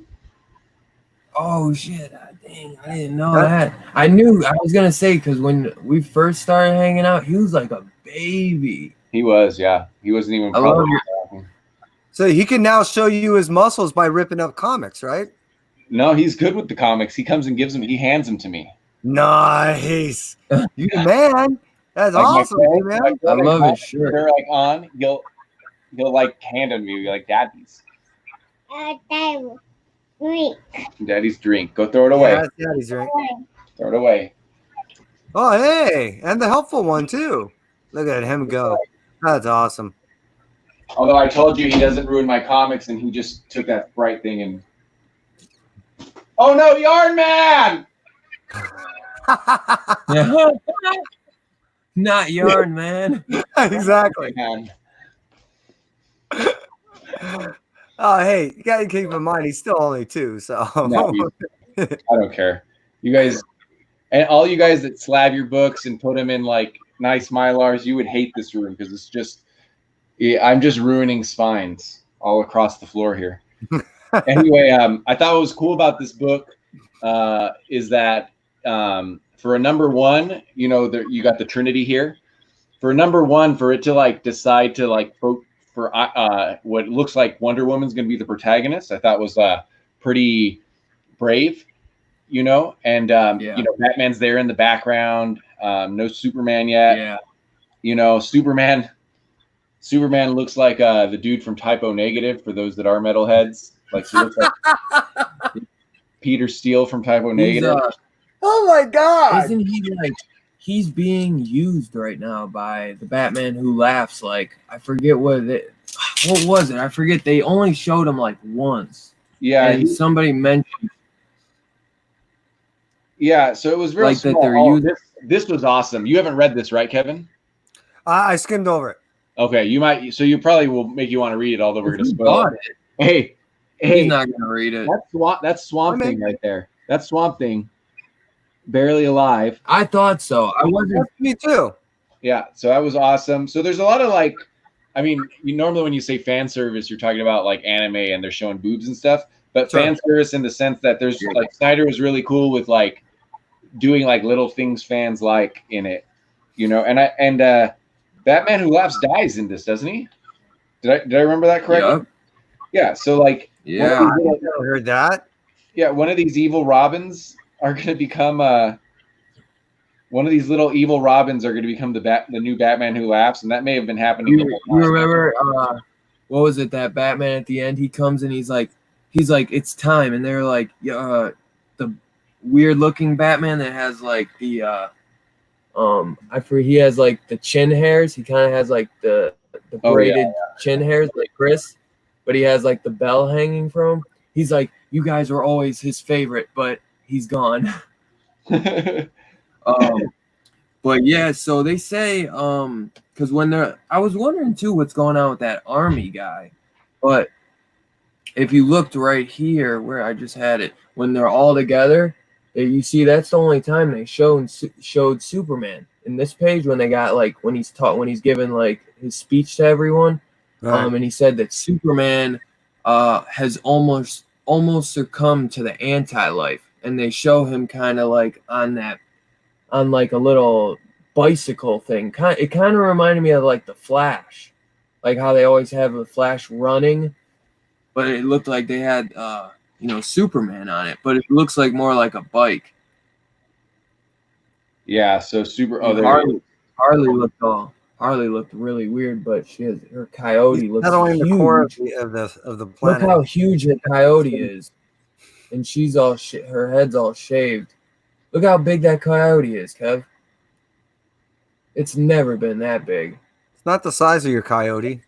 Oh shit! Dang, I didn't know that. I was gonna say because when we first started hanging out, he was like a baby. He was, yeah. He wasn't even. So he can now show you his muscles by ripping up comics, right? No, he's good with the comics. He comes and gives them. He hands them to me. Nice, you the man. That's like awesome, man. I love his shirt. They're like on. He'll like hand them to me like daddy's. Drink. Daddy's drink. Go throw it away. Yeah, daddy's drink. Throw it away. Oh, hey, and the helpful one too. Look at him go. That's awesome. Although I told you he doesn't ruin my comics, and he just took that bright thing and. Oh no, Yarn Man! Not Yarn Man. Exactly. Oh, hey, you gotta keep in mind he's still only 2, so no, I don't care. You guys, and all you guys that slab your books and put them in like nice Mylars, you would hate this room because it's just, I'm just ruining spines all across the floor here. Anyway, I thought what was cool about this book is that for a number 1, you got the Trinity here. For a number 1, for it to like decide to like for what looks like Wonder Woman's going to be the protagonist, I thought was pretty brave, and Batman's there in the background. No Superman yet. Yeah. Superman looks like the dude from Typo Negative for those that are metalheads. Like he looks like Peter Steele from Typo Negative. Oh my God! Isn't he like he's being used right now by the Batman Who Laughs? Like I forget what it. what was it? I forget. They only showed him like once. Yeah, and somebody mentioned. Yeah, so it was real like small. that they're using. This was awesome. You haven't read this, right, Kevin? I skimmed over it. Okay, you might. So you probably will make you want to read it, although we're going to spoil it. Hey, he's not going to read it. That's Swamp Thing right there. That's Swamp Thing. Barely alive. I thought so. I wasn't. Me too. Yeah, so that was awesome. So there's a lot of like, I mean, normally when you say fan service, you're talking about like anime and they're showing boobs and stuff. But fan service in the sense that there's like Snyder was really cool with like doing like little things fans like in it, and Batman Who Laughs dies in this, doesn't he? Did I remember that correctly? Yep. Yeah. So like, I never heard that. Yeah, one of these evil Robins are going to become one of these little evil Robins are going to become the new Batman Who Laughs, and that may have been happening. You remember what was it? That Batman at the end, he comes and he's like, it's time, and they're like, the weird looking Batman that has like the he has like the chin hairs. He kind of has like the braided chin hairs like Chris, but he has like the bell hanging from him. He's like, you guys were always his favorite, but he's gone. But yeah, so they say because I was wondering too what's going on with that army guy, but if you looked right here where I just had it, when they're all together, you see that's the only time they showed Superman in this page, when they got like when he's giving like his speech to everyone, and he said that Superman has almost succumbed to the anti-life, and they show him kind of like on like a little bicycle thing. It kind of reminded me of like the Flash, like how they always have the Flash running, but it looked like they had Superman on it, but it looks like more like a bike. Yeah, so Harley looked really weird, but her coyote looks huge. The core of the planet. Look how huge the coyote is, and she's all her head's all shaved. Look how big that coyote is, Kev. It's never been that big. It's not the size of your coyote.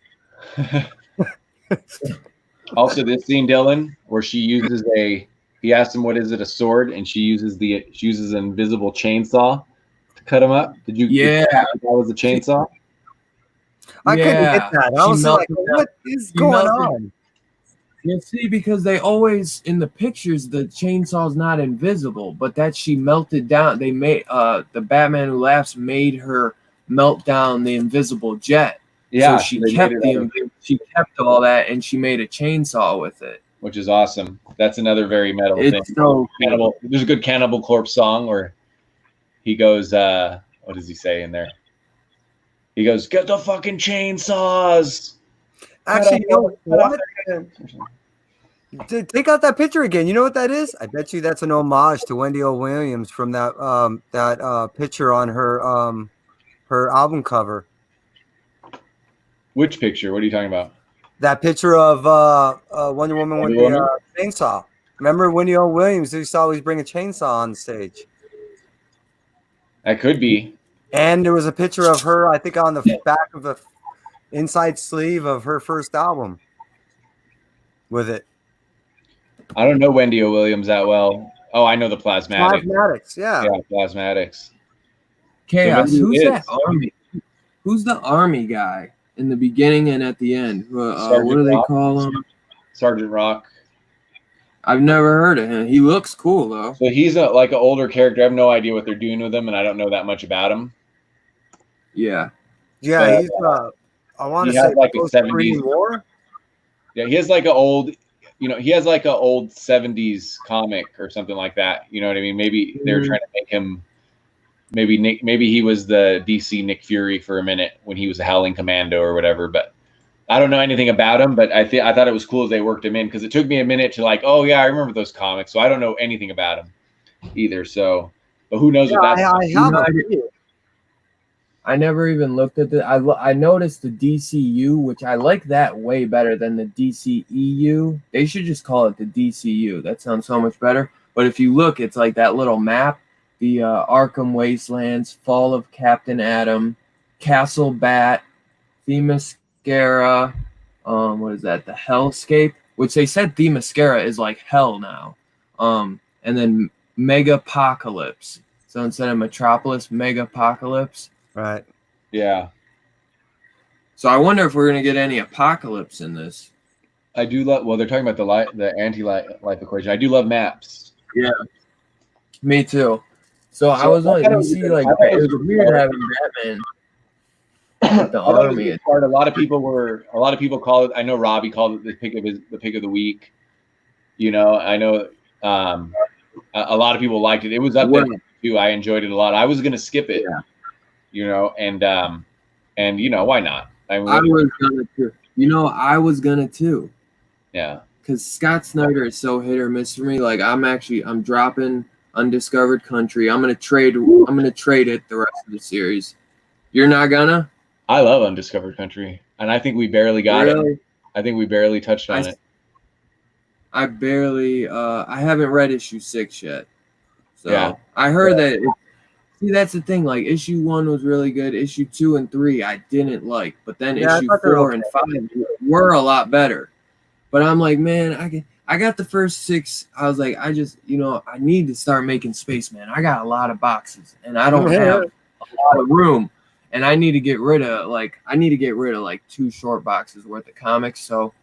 Also, this scene, Dylan, where she uses he asked him, what is it, a sword? And she uses an invisible chainsaw to cut him up. Did you? Yeah. That was a chainsaw? I couldn't get that. I was like, what is going on? You see, because they always, in the pictures, the chainsaw's not invisible, but that she melted down. They made, the Batman Who Laughs made her melt down the invisible jet. Yeah. So she kept all that, and she made a chainsaw with it. Which is awesome. That's another very metal thing. So Cannibal. There's a good Cannibal Corpse song where he goes, what does he say in there? He goes, get the fucking chainsaws. Actually, take out that picture again. You know what that is? I bet you that's an homage to Wendy O. Williams from that picture on her album cover. Which picture? What are you talking about? That picture of Wonder Woman with the chainsaw. Remember Wendy O. Williams? Who used to always bring a chainsaw on stage. That could be. And there was a picture of her, I think, on the back of the inside sleeve of her first album with it. I don't know Wendy O. Williams that well. Oh, I know the Plasmatics. Plasmatics, yeah. Yeah, Plasmatics. Chaos. So who's that army? Who's the army guy in the beginning and at the end? What do they call him? Sergeant Rock. I've never heard of him. He looks cool though. So he's like an older character. I have no idea what they're doing with him, and I don't know that much about him. Yeah. Yeah, but, he's I want to say like a 70s war. Yeah, he has like an old, he has like an old 70s comic or something like that. You know what I mean? Maybe they're trying to make him maybe he was the DC Nick Fury for a minute when he was a Howling Commando or whatever, but I don't know anything about him, but I thought it was cool as they worked him in, because it took me a minute to like, oh yeah, I remember those comics. So I don't know anything about him either. So, but who knows what that's I never even looked at the. I noticed the DCU, which I like that way better than the DCEU. They should just call it the DCU. That sounds so much better. But if you look, it's like that little map: the Arkham Wastelands, Fall of Captain Atom, Castle Bat, Themyscira, what is that? The Hellscape, which they said Themyscira is like hell now. And then Megapocalypse. So instead of Metropolis, Megapocalypse. Right. Yeah. So I wonder if we're gonna get any apocalypse in this. I do love. Well, they're talking about the anti-life equation. I do love maps. Yeah. Me too. So I was like, you see, like it was weird having Batman with the army. A lot of people call it. I know Robbie called it the pick of the week. You know, I know a lot of people liked it. It was up there too. I enjoyed it a lot. I was gonna skip it. Yeah. You know, and you know, why not? I was gonna too. You know, I was gonna too. Yeah. Because Scott Snyder is so hit or miss for me. Like I'm dropping Undiscovered Country. I'm gonna trade it the rest of the series. You're not gonna? I love Undiscovered Country, and I think we barely got it. I think we barely touched on it. I haven't read issue 6 yet. So yeah. I heard that. See, that's the thing. Like issue 1 was really good. Issue 2 and 3 I didn't like, but then issue 4 and 5 were a lot better. But I'm like, man, I got the first 6. I was like, I need to start making space, man. I got a lot of boxes, and I don't have a lot of room, and I need to get rid of like 2 short boxes worth of comics. So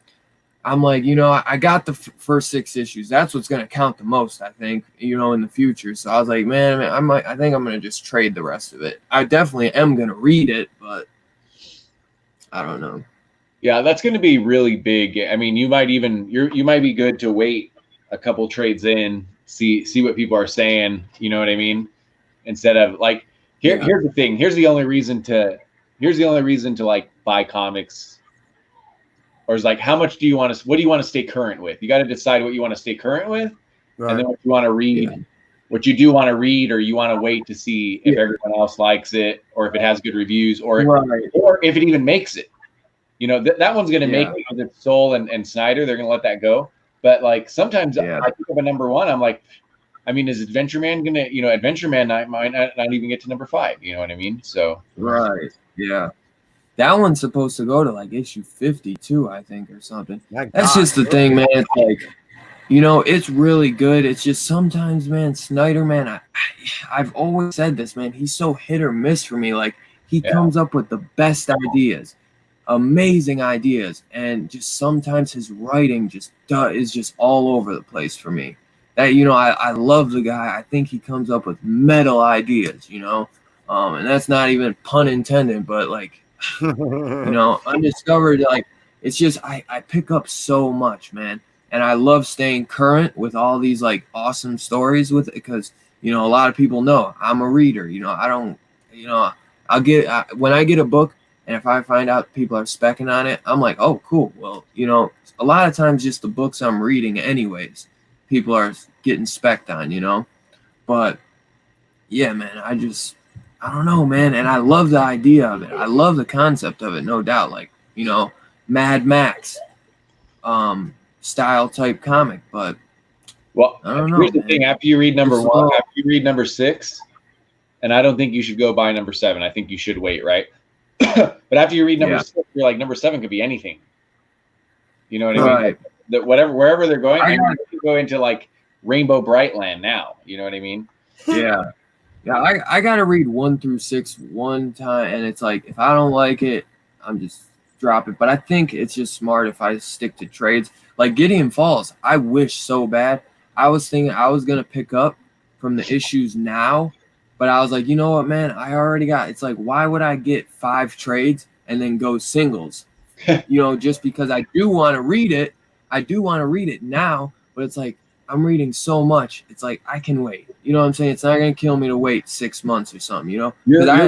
I'm like, I got the first 6 issues. That's what's going to count the most, I think, in the future. So I was like, man, I think I'm going to just trade the rest of it. I definitely am going to read it, but I don't know. Yeah, that's going to be really big. I mean, you might be good to wait a couple trades in, see what people are saying. You know what I mean? Instead of like, here's the thing. Here's the only reason to like buy comics. Or is like, how much do you want to? What do you want to stay current with? You got to decide what you want to stay current with, right. And then what you want to read, what you do want to read, or you want to wait to see if everyone else likes it, or if it has good reviews, or if it even makes it. That one's going to make it with Soul and Snyder. They're going to let that go. But like sometimes I pick up a number 1. I'm like, I mean, is Adventure Man going to? Adventure Man might not even get to number 5. You know what I mean? So right, yeah. That one's supposed to go to like issue 52, I think, or something. That's just the thing, man. It's like, it's really good. It's just sometimes, man, Snyder, man, I've always said this, man. He's so hit or miss for me. Like, he comes up with the best ideas, amazing ideas, and just sometimes his writing is just all over the place for me. That, I love the guy. I think he comes up with metal ideas, and that's not even pun intended, but like, Undiscovered, like it's just I pick up so much, man, and I love staying current with all these like awesome stories with it because a lot of people know I'm a reader. I don't, when I get a book and if I find out people are specking on it, I'm like, oh cool. Well, a lot of times just the books I'm reading anyways, people are getting specced on, but yeah, man, I don't know, man. And I love the idea of it. I love the concept of it, no doubt. Like, Mad Max style type comic. But I don't know. Here's the thing. After you read number 1, after you read number 6, and I don't think you should go buy number 7. I think you should wait, right? But after you read number 6, you're like, number 7 could be anything. You know what I mean? Like, wherever they're going, you go into like Rainbow Brightland now. You know what I mean? Yeah. Yeah, I gotta read 1 through 6 one time, and it's like if I don't like it, I'm just drop it. But I think it's just smart if I stick to trades. Like Gideon Falls, I wish so bad. I was thinking I was gonna pick up from the issues now, but I was like, you know what, man, I already got. It's like, why would I get 5 trades and then go singles? Just because I do want to read it. I do want to read it now, but it's like I'm reading so much. It's like I can wait. You know what I'm saying? It's not gonna kill me to wait 6 months or something. You're right,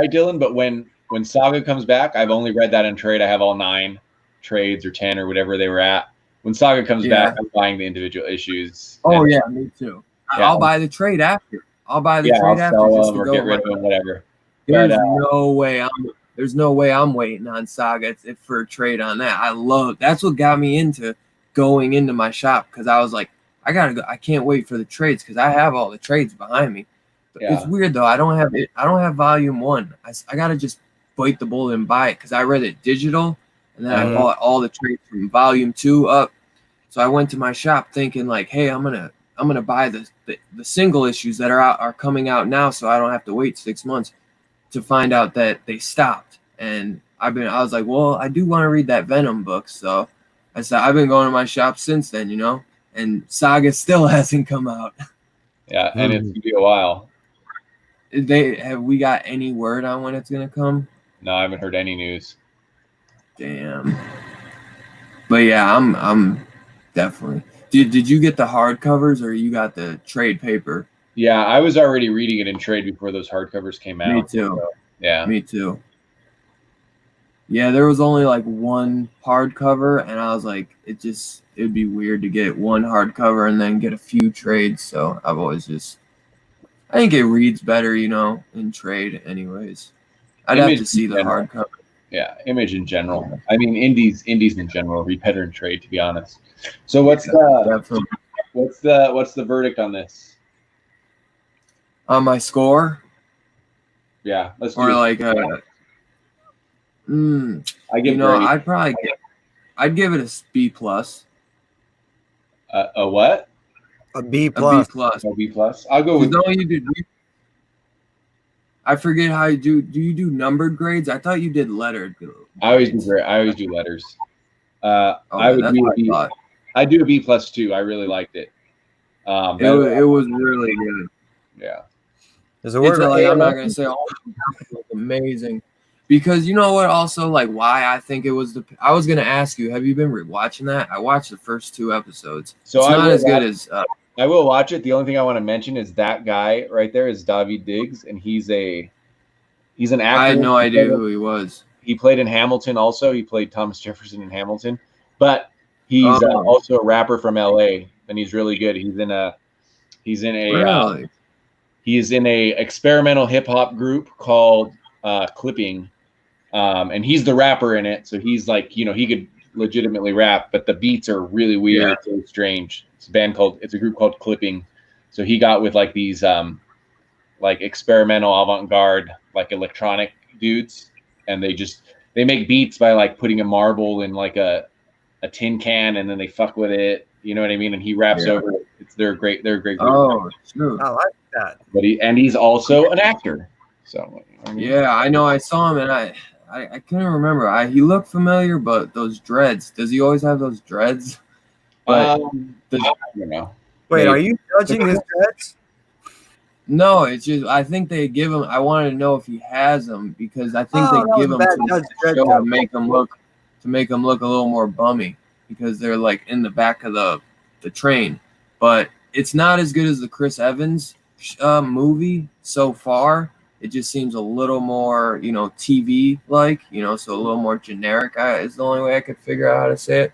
Dylan. But when Saga comes back, I've only read that in trade. I have all 9 trades or 10 or whatever they were at. When Saga comes back, I'm buying the individual issues. Oh yeah, me too. Yeah. I'll buy the trade after. I'll sell them or get rid of them, whatever. There's no way I'm waiting on Saga for a trade on that. That's what got me into going into my shop because I was like, I gotta go. I can't wait for the trades because I have all the trades behind me. It's weird though. I don't have volume 1. I gotta just bite the bullet and buy it because I read it digital And then I bought all the trades from volume 2 up. So I went to my shop thinking like, hey, I'm gonna buy the single issues that are coming out now, so I don't have to wait 6 months, to find out that they stopped. And I was like, well, I do want to read that Venom book. So I said, I've been going to my shop since then, and Saga still hasn't come out. Yeah, and it's gonna be a while. Have we got any word on when it's gonna come? No, I haven't heard any news. Damn. But yeah, I'm definitely. Did you get the hardcovers or you got the trade paper? Yeah, I was already reading it in trade before those hardcovers came out. Me too. So, yeah. Me too. Yeah, there was only like one hardcover, and I was like, it'd be weird to get one hardcover and then get a few trades. So I've always I think it reads better, in trade anyways. I'd have to see the hardcover. Yeah, Image in general. I mean, indies in general read better in trade, to be honest. So what's the verdict on this? On my score? Yeah, let's do or it. Like I'd give it a B plus. A what? A B plus. A B plus. I'll go with. No, you did. I forget how you do. Do you do numbered grades? I thought you did lettered. I always do letters. I do a B plus too. I really liked it. It was really good. Yeah. There's a word. I'm not gonna say it was amazing, because you know what? Also, like, why I think it was I was gonna ask you, have you been rewatching that? I watched the first 2 episodes. So it's not as good as. I will watch it. The only thing I want to mention is that guy right there is Daveed Diggs, and he's an actor. I had no idea who he was. He played in Hamilton also. He played Thomas Jefferson in Hamilton, but he's also a rapper from LA, and he's really good. He's in a experimental hip hop group called Clipping, and he's the rapper in it. So he's like, he could legitimately rap, but the beats are really weird, so strange. It's a group called Clipping. So he got with like these like experimental avant-garde like electronic dudes, and they make beats by like putting a marble in like a tin can, and then they fuck with it, you know what I mean? And he raps over it. They're a great group. Oh, true. I like that. But he's also an actor. So yeah, I know. I saw him, and I couldn't remember. He looked familiar, but those dreads. Does he always have those dreads? But I don't know. Wait, are you judging his dreads? No, it's just I think they give him. I wanted to know if he has them, because I think they give him to make him look a little more bummy, because they're like in the back of the train. But it's not as good as the Chris Evans movie so far. It just seems a little more, TV like, so a little more generic. Is the only way I could figure out how to say it.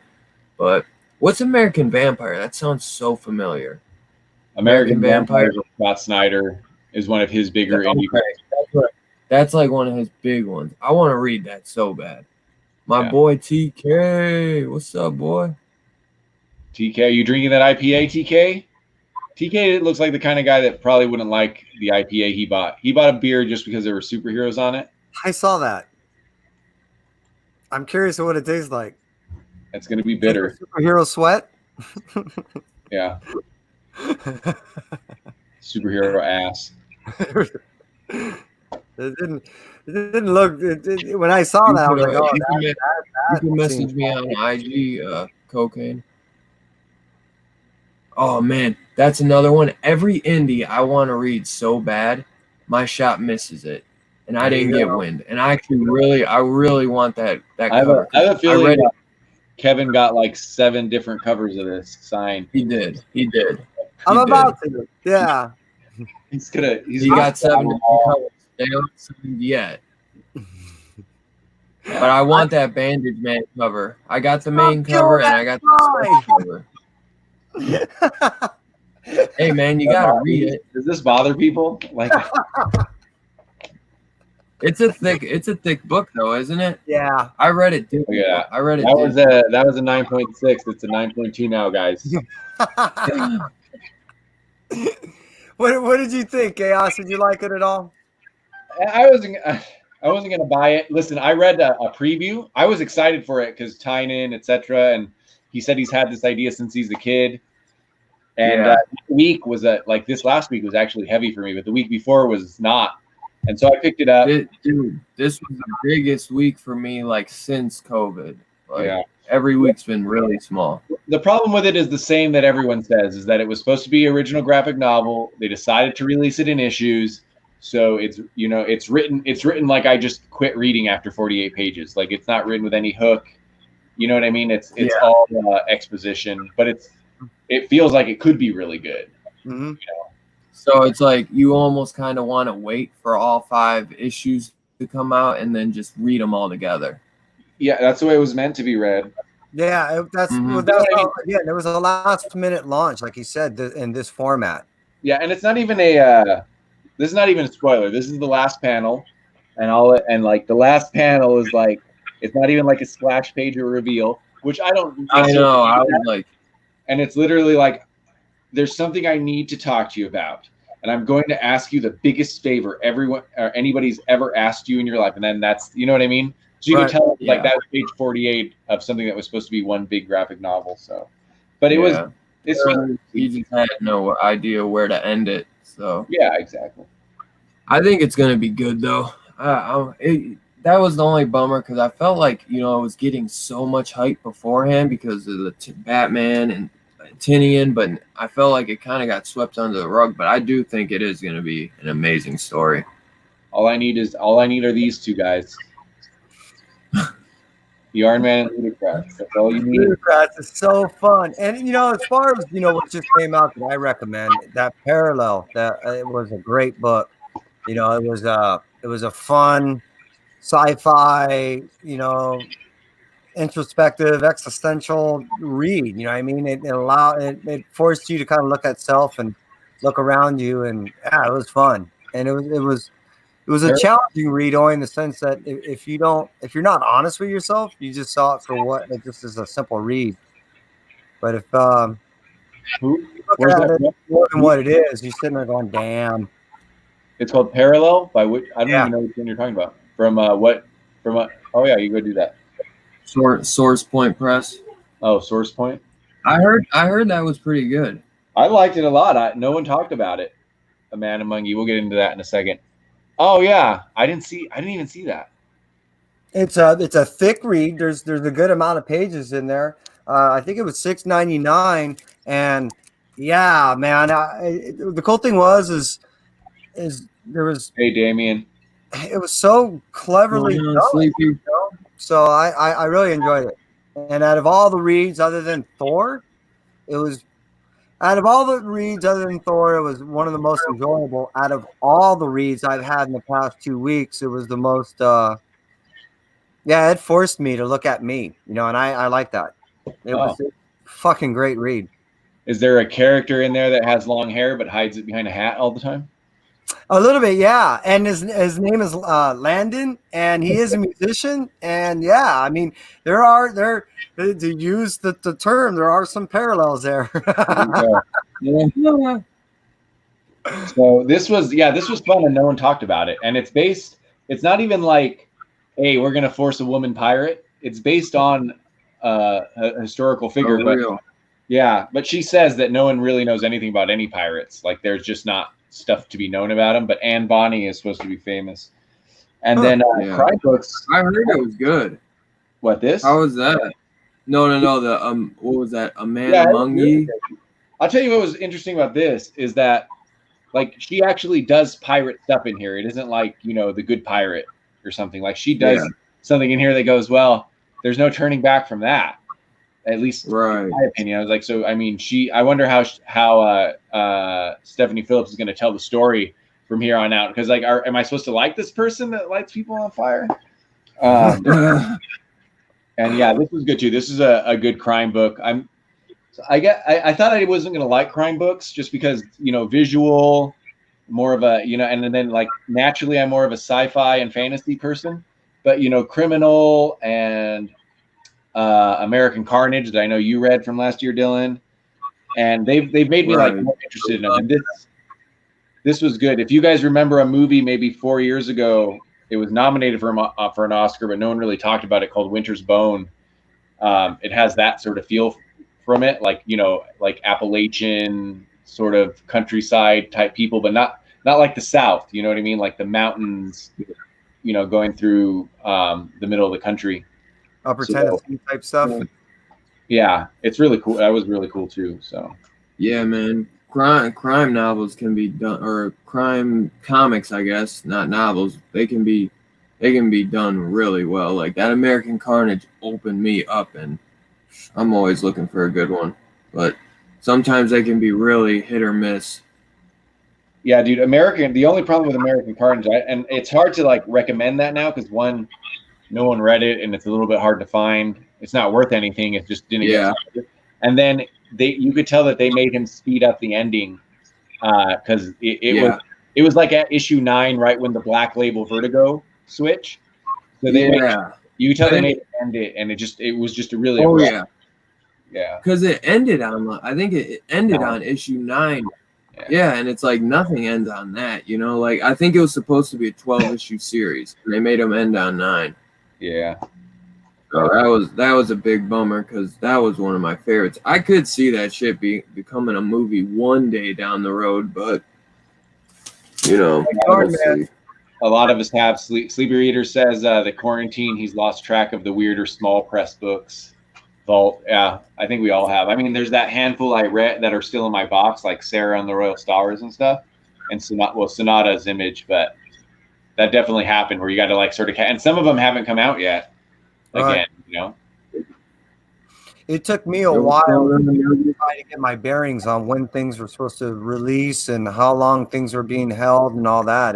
But what's American Vampire? That sounds so familiar. American Vampire. Scott Snyder is one of his bigger indie. That's like one of his big ones. I want to read that so bad. My boy TK, what's up, boy? TK, you drinking that IPA, TK? TK looks like the kind of guy that probably wouldn't like the IPA he bought. He bought a beer just because there were superheroes on it. I saw that. I'm curious what it tastes like. It's going to be bitter. Superhero sweat? Yeah. Superhero ass. It didn't look. When I saw that, I was like, "Oh, you can message me on IG, cocaine." Oh man, that's another one. Every indie I want to read so bad, my shop misses it, and I didn't get wind. And I really want that cover. I have a feeling Kevin got like 7 different covers of this signed. He did. I'm about to. Yeah. He got 7 different covers. They haven't signed yet. But I want that Bandage Man cover. I got the main cover and I got the cover. Hey man, you gotta read it. Does this bother people? Like, it's a thick book though, isn't it? Yeah, I read it. Yeah, I read it. That was a 9.6. It's a 9.2 now, guys. What did you think, Chaos? Did you like it at all? I I wasn't gonna buy it. Listen, I read a preview. I was excited for it because Tynan, etc. And he said he's had this idea since he's a kid. And week was like this last week was actually heavy for me, but the week before was not. And so I picked it up. Dude, this was the biggest week for me, like since COVID. Like, every week's been really small. The problem with it is the same that everyone says, is that it was supposed to be original graphic novel. They decided to release it in issues. So it's, it's written like I just quit reading after 48 pages. Like it's not written with any hook. You know what I mean? It's all exposition, but it feels like it could be really good. Mm-hmm. So it's like you almost kind of want to wait for all 5 issues to come out and then just read them all together. Yeah, that's the way it was meant to be read. Yeah, that's again. There was a last-minute launch, like he said, in this format. Yeah, and it's not even this is not even a spoiler. This is the last panel, and like the last panel is like it's not even like a splash page or reveal, which I don't. I know. I was like, and it's literally like, there's something I need to talk to you about, and I'm going to ask you the biggest favor everyone or anybody's ever asked you in your life, and then that's, you know what I mean. So you can tell like that was page 48 of something that was supposed to be one big graphic novel. So, but it was. He just had no idea where to end it. So yeah, exactly. I think it's gonna be good though. That was the only bummer because I felt like I was getting so much hype beforehand because of the Batman and Tinian, but I felt like it kind of got swept under the rug. But I do think it is gonna be an amazing story. All I need are these two guys. The Iron Man and Ludacris. That's all you need. Ludacris is so fun, and as far as what just came out that I recommend, that Parallel, that it was a great book. It was a fun sci-fi, introspective, existential read. You know what I mean? It forced you to kind of look at self and look around you, and it was fun, and it was a challenging read, only in the sense that if you're not honest with yourself, you just saw it for what it just is a simple read. But if you look at it more than what it is, you're sitting there going, "Damn." It's called Parallel by which I don't even know which one you're talking about. Oh yeah, you go do that. Source Point Press. Oh, Source Point. I heard that was pretty good. I liked it a lot. No one talked about it. A Man Among You. We'll get into that in a second. Oh yeah, I didn't even see that. It's a thick read. There's a good amount of pages in there. I think it was $6.99, and yeah, man. The cool thing is there was. Hey, Damien. It was so cleverly done. So I really enjoyed it. And out of all the reads other than Thor, it was one of the most enjoyable. Out of all the reads I've had in the past 2 weeks, it was the most. It forced me to look at me, and I like that. It was a fucking great read. Is there a character in there that has long hair but hides it behind a hat all the time? A little bit, yeah. And his name is Landon, and he is a musician. And yeah, I mean, to use the term, there are some parallels there. So this was fun, and no one talked about it. And it's not even like, hey, we're gonna force a woman pirate. It's based on a historical figure, but she says that no one really knows anything about any pirates. Like there's just not stuff to be known about them, but Anne Bonny is supposed to be famous. And then crime books. I heard it was good. What, this? How was that? No. The what was that? A Man Among You. I'll tell you what was interesting about this is that, like, she actually does pirate stuff in here. It isn't like The Good Pirate or something. Like she does something in here that goes, well, there's no turning back from that. At least in my opinion. I was like, so I mean, I wonder how Stephanie Phillips is going to tell the story from here on out, because like, am I supposed to like this person that lights people on fire? And yeah, this was good too. This is a good crime book. I thought I wasn't going to like crime books just because visual, more of a and then like naturally I'm more of a sci-fi and fantasy person, but criminal and American Carnage that I know you read from last year, Dylan, and they've made me like more interested in them. And this was good. If you guys remember a movie maybe 4 years ago it was nominated for an Oscar, but no one really talked about it. Called Winter's Bone. It has that sort of feel from it, like like Appalachian sort of countryside type people, but not like the South. You know what I mean? Like the mountains, going through the middle of the country. Upper Tennessee type stuff. Yeah, it's really cool. That was really cool too. So yeah, man. Crime novels can be done, or crime comics, I guess, not novels. They can be done really well. Like that American Carnage opened me up, and I'm always looking for a good one. But sometimes they can be really hit or miss. Yeah, dude. The only problem with American Carnage, and it's hard to like recommend that now because one, no one read it, and it's a little bit hard to find. It's not worth anything. It just didn't get started. And then you could tell that they made him speed up the ending because it was like at issue 9, right when the Black Label Vertigo switch. So you could tell they made it end it, and it was just a really because it ended on, I think it ended on issue 9. Yeah, and it's like nothing ends on that, like I think it was supposed to be a 12-issue series, and they made them end on 9. Yeah. So that was a big bummer because that was one of my favorites. I could see that shit becoming a movie one day down the road, but we'll see. A lot of us have. Sleepy Reader says the quarantine, he's lost track of the weirder small press books vault. Yeah, I think we all have. I mean, there's that handful I read that are still in my box, like Sarah and the Royal Stars and stuff, and Sonata's Image, but that definitely happened where you got to like sort of, and some of them haven't come out yet. Again, It took me a while to try to get my bearings on when things were supposed to release and how long things were being held and all that.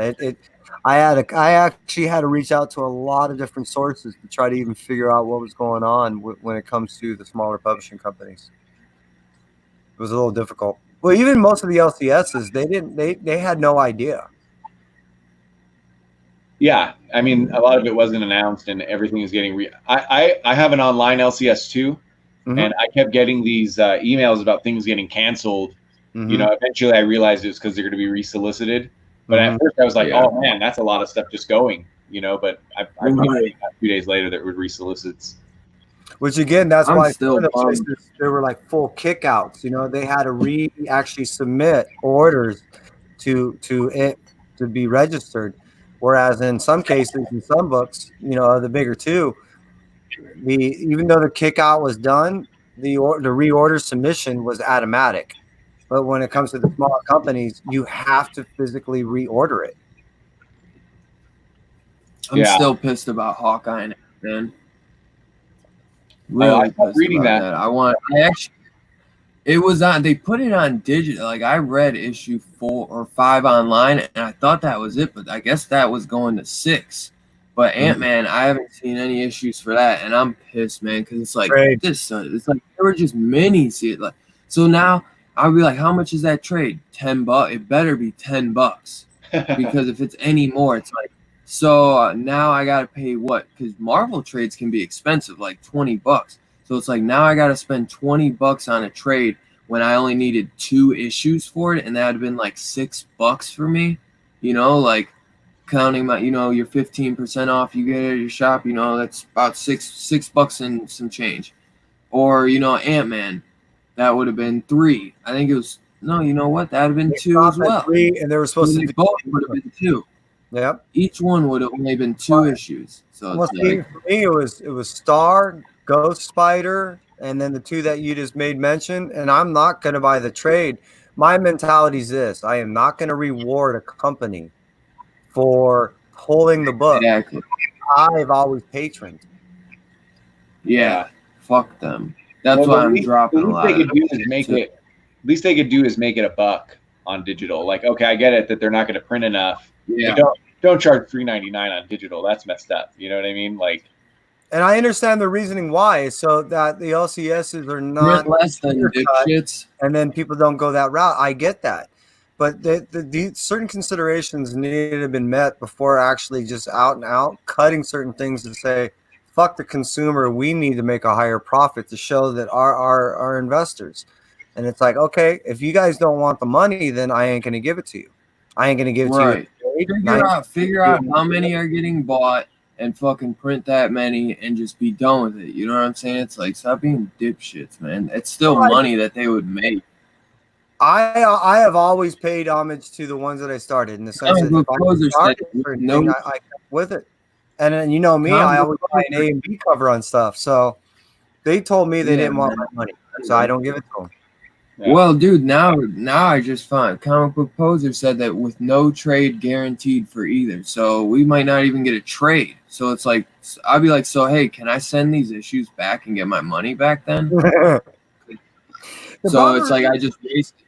I actually had to reach out to a lot of different sources to try to even figure out what was going on when it comes to the smaller publishing companies. It was a little difficult. Well, even most of the LCSs, they had no idea. Yeah, I mean, a lot of it wasn't announced, and everything is getting. I have an online LCS too, and I kept getting these emails about things getting canceled. Eventually I realized it was because they're going to be resolicited. But at first I was like, oh man, that's a lot of stuff just going. But I found out 2 days later that it would resolicits. Which again, that's why there were like full kickouts. They had to actually submit orders to be registered. Whereas in some cases, in some books, the bigger two, even though the kick out was done, the reorder submission was automatic. But when it comes to the smaller companies, you have to physically reorder it. I'm still pissed about Hawkeye, man. Really, I was reading that. It was on. They put it on digital. Like I read issue 4 or 5 online, and I thought that was it. But I guess that was going to 6. But Ant-Man, I haven't seen any issues for that, and I'm pissed, man, because it's like this. It's like they were just minis. Like so now I'll be like, how much is that trade? $10. It better be $10 because if it's any more, it's like so. Now I gotta pay what? Because Marvel trades can be expensive, like $20. So it's like now I got to spend $20 on a trade when I only needed 2 issues for it, and that would have been like $6 for me. Like counting my, your 15% off you get at your shop. That's about $6 and some change. Or Ant-Man, that would have been 3. I think it was no. You know what? That would have been 2 as well. 3, and they were supposed to both would have been 2. Yep. Each one would have only been 2 issues. So for me, it was Star, Ghost Spider, and then the 2 that you just made mention. And I'm not going to buy the trade. My mentality is this: I am not going to reward a company for pulling the book. Exactly. I've always patroned. Yeah, fuck them. That's why I'm dropping a lot. At least they could do is make it $1 on digital. Like, okay, I get it that they're not going to print enough. Yeah. Don't charge $3.99 on digital. That's messed up. You know what I mean? Like. And I understand the reasoning why, so that the LCSs are not less than dipshits, and then people don't go that route. I get that, but the certain considerations needed to have been met before actually just out and out cutting certain things to say, fuck the consumer. We need to make a higher profit to show that our investors. And it's like, okay, if you guys don't want the money, then I ain't going to give it to you. I ain't gonna give it Right. to you. Figure out how many are getting bought and fucking print that many and just be done with it. You know what I'm saying? It's like, stop being dipshits, man. It's still money that they would make. I have always paid homage to the ones that I started in the sense that if I started I kept with it. And then, you know me, I always buy an A and B cover on stuff. So they told me they didn't want my money, so I don't give it to them. Yeah. Well, dude, now I just found Comic Book Poser said that with no trade guaranteed for either. So we might not even get a trade. So it's like, I'll be like, so hey, can I send these issues back and get my money back then? So it's like I just wasted.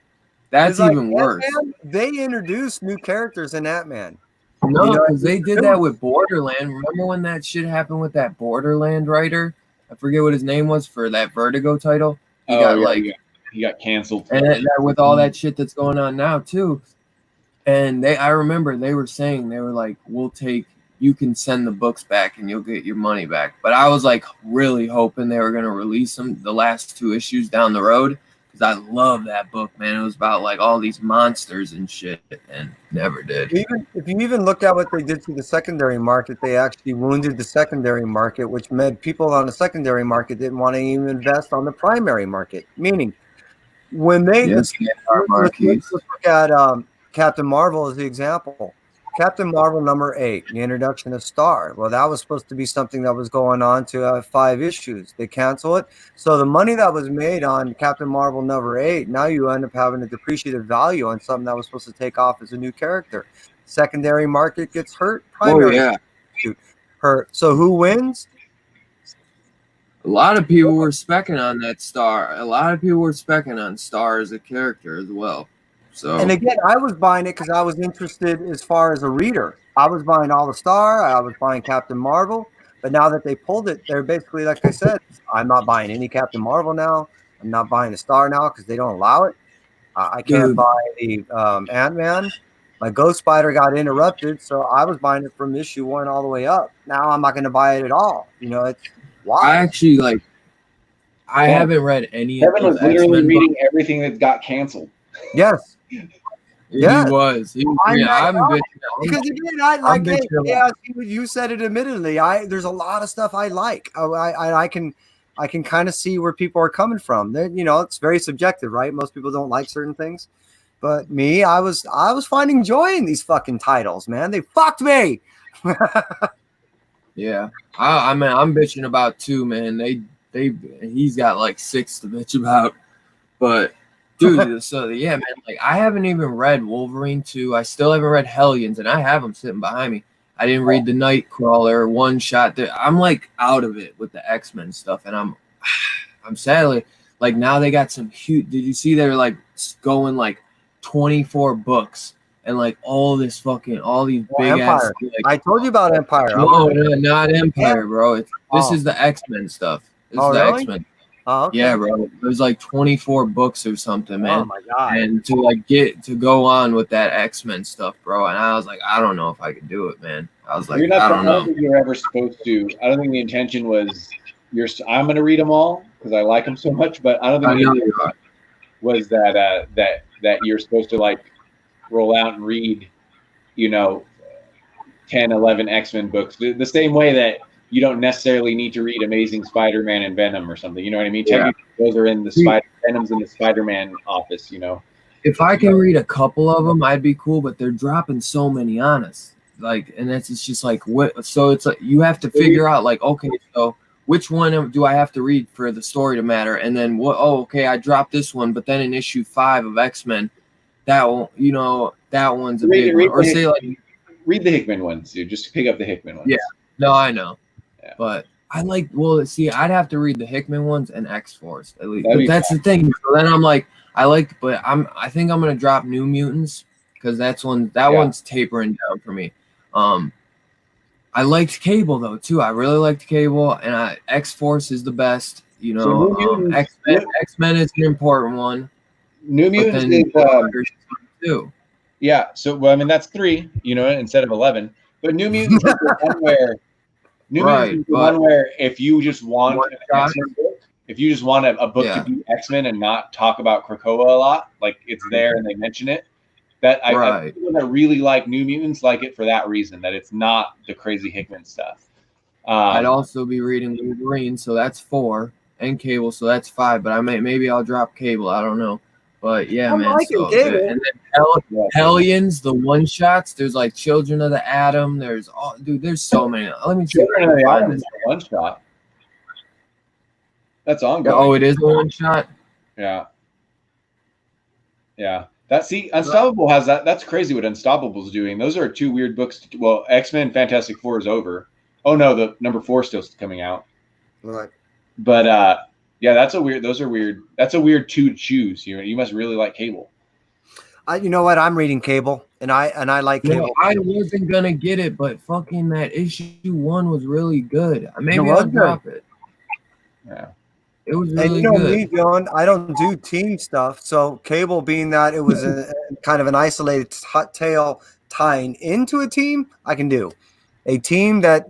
That's even worse. They introduced new characters in Ant-Man. No, because they did that with Borderland. Remember when that shit happened with that Borderland writer? I forget what his name was for that Vertigo title. He got canceled. And with all that shit that's going on now too. And I remember they were saying, they were like, you can send the books back and you'll get your money back. But I was like really hoping they were going to release them the last 2 issues down the road. I love that book, man. It was about like all these monsters and shit, and never did. If you even look at what they did to the secondary market, they actually wounded the secondary market, which meant people on the secondary market didn't want to even invest on the primary market. Meaning, when they let's look at Captain Marvel as the example. Captain Marvel #8, the introduction of Star. Well, that was supposed to be something that was going on to 5 issues. They cancel it. So the money that was made on Captain Marvel #8, now you end up having a depreciative value on something that was supposed to take off as a new character. Secondary market gets hurt. Primary hurt. So who wins? A lot of people were specking on that Star. A lot of people were specking on Star as a character as well. So. And again, I was buying it because I was interested as far as a reader. I was buying all the Star. I was buying Captain Marvel. But now that they pulled it, they're basically, like I said, I'm not buying any Captain Marvel now. I'm not buying the Star now because they don't allow it. I can't buy the Ant-Man. My Ghost Spider got interrupted, so I was buying it from issue 1 all the way up. Now I'm not going to buy it at all. You know, it's why. I actually I haven't read any of Kevin was literally reading everything that got canceled. Yes. Yeah, he was. I'm bitching. Because again, you said it admittedly. There's a lot of stuff I like. I can kind of see where people are coming from. It's very subjective, right? Most people don't like certain things, but me, I was finding joy in these fucking titles, man. They fucked me. Yeah, I'm bitching about 2, man. He's got like 6 to bitch about, but. Dude, so yeah, man, like I haven't even read Wolverine 2. I still haven't read Hellions, and I have them sitting behind me. I didn't read the Nightcrawler one shot. I'm like out of it with the X-Men stuff, and I'm sadly like now they got some huge. Did you see they're like going like 24 books and like all these big ass. Like, I told you about Empire. No, not Empire, bro. This is the X-Men stuff. This is the really? X-Men. Oh, okay. Yeah, bro. There's like 24 books or something, man. Oh my god! And to go on with that X-Men stuff, bro. And I was like, I don't know if I could do it, man. I was like, I don't know. Think you're ever supposed to. I don't think the intention was I'm going to read them all because I like them so much. But I don't think the was that you're supposed to like roll out and read, 10, 11 X-Men books the same way that. You don't necessarily need to read Amazing Spider-Man and Venom or something. You know what I mean? Yeah. Those are in the Venom's in the Spider-Man office. If I can read a couple of them, I'd be cool. But they're dropping so many on us, and it's just like what? So it's like you have to figure out like, okay, so which one do I have to read for the story to matter? And then what? Oh, okay, I dropped this one, but then in issue 5 of X-Men, that one, that one's a big one. Or say like read the Hickman ones, dude. Just pick up the Hickman ones. Yeah. No, I know. But I I'd have to read the Hickman ones and X-Force at least. But that's the thing. So then I'm like, I think I'm gonna drop New Mutants because one's tapering down for me. I liked Cable though too. I really liked Cable, and X-Force is the best. X-Men is an important one. New Mutants is too. Yeah. So that's 3. Instead of 11. But New Mutants is the one where. One where if you just want an X-Men book, if you just want a book to be X-Men and not talk about Krakoa a lot, like it's there and they mention it, I people that really like New Mutants like it for that reason, that it's not the crazy Hickman stuff. I'd also be reading Wolverine, so that's 4, and Cable, so that's 5. But maybe I'll drop Cable. I don't know. But yeah, I'm man. liking So Cable. and then Hellions, the one shots. There's like Children of the Atom. There's there's so many. Let me see. Children of the Atom is a one shot. That's ongoing. Oh, it is a one shot. Yeah. Yeah. Unstoppable has that. That's crazy what Unstoppable's doing. Those are 2 weird books. Well, X-Men Fantastic Four is over. Oh no, the number 4 still coming out. Right. But yeah, those are weird. That's a weird 2 to choose. You must really like Cable. You know what? I'm reading Cable, and I like Cable. I wasn't gonna get it, but fucking that issue 1 was really good. Maybe I'll drop it. Yeah. It was really and good. me, John, I don't do team stuff. So Cable, being that it was a kind of an isolated tale tying into a team, I can do. A team that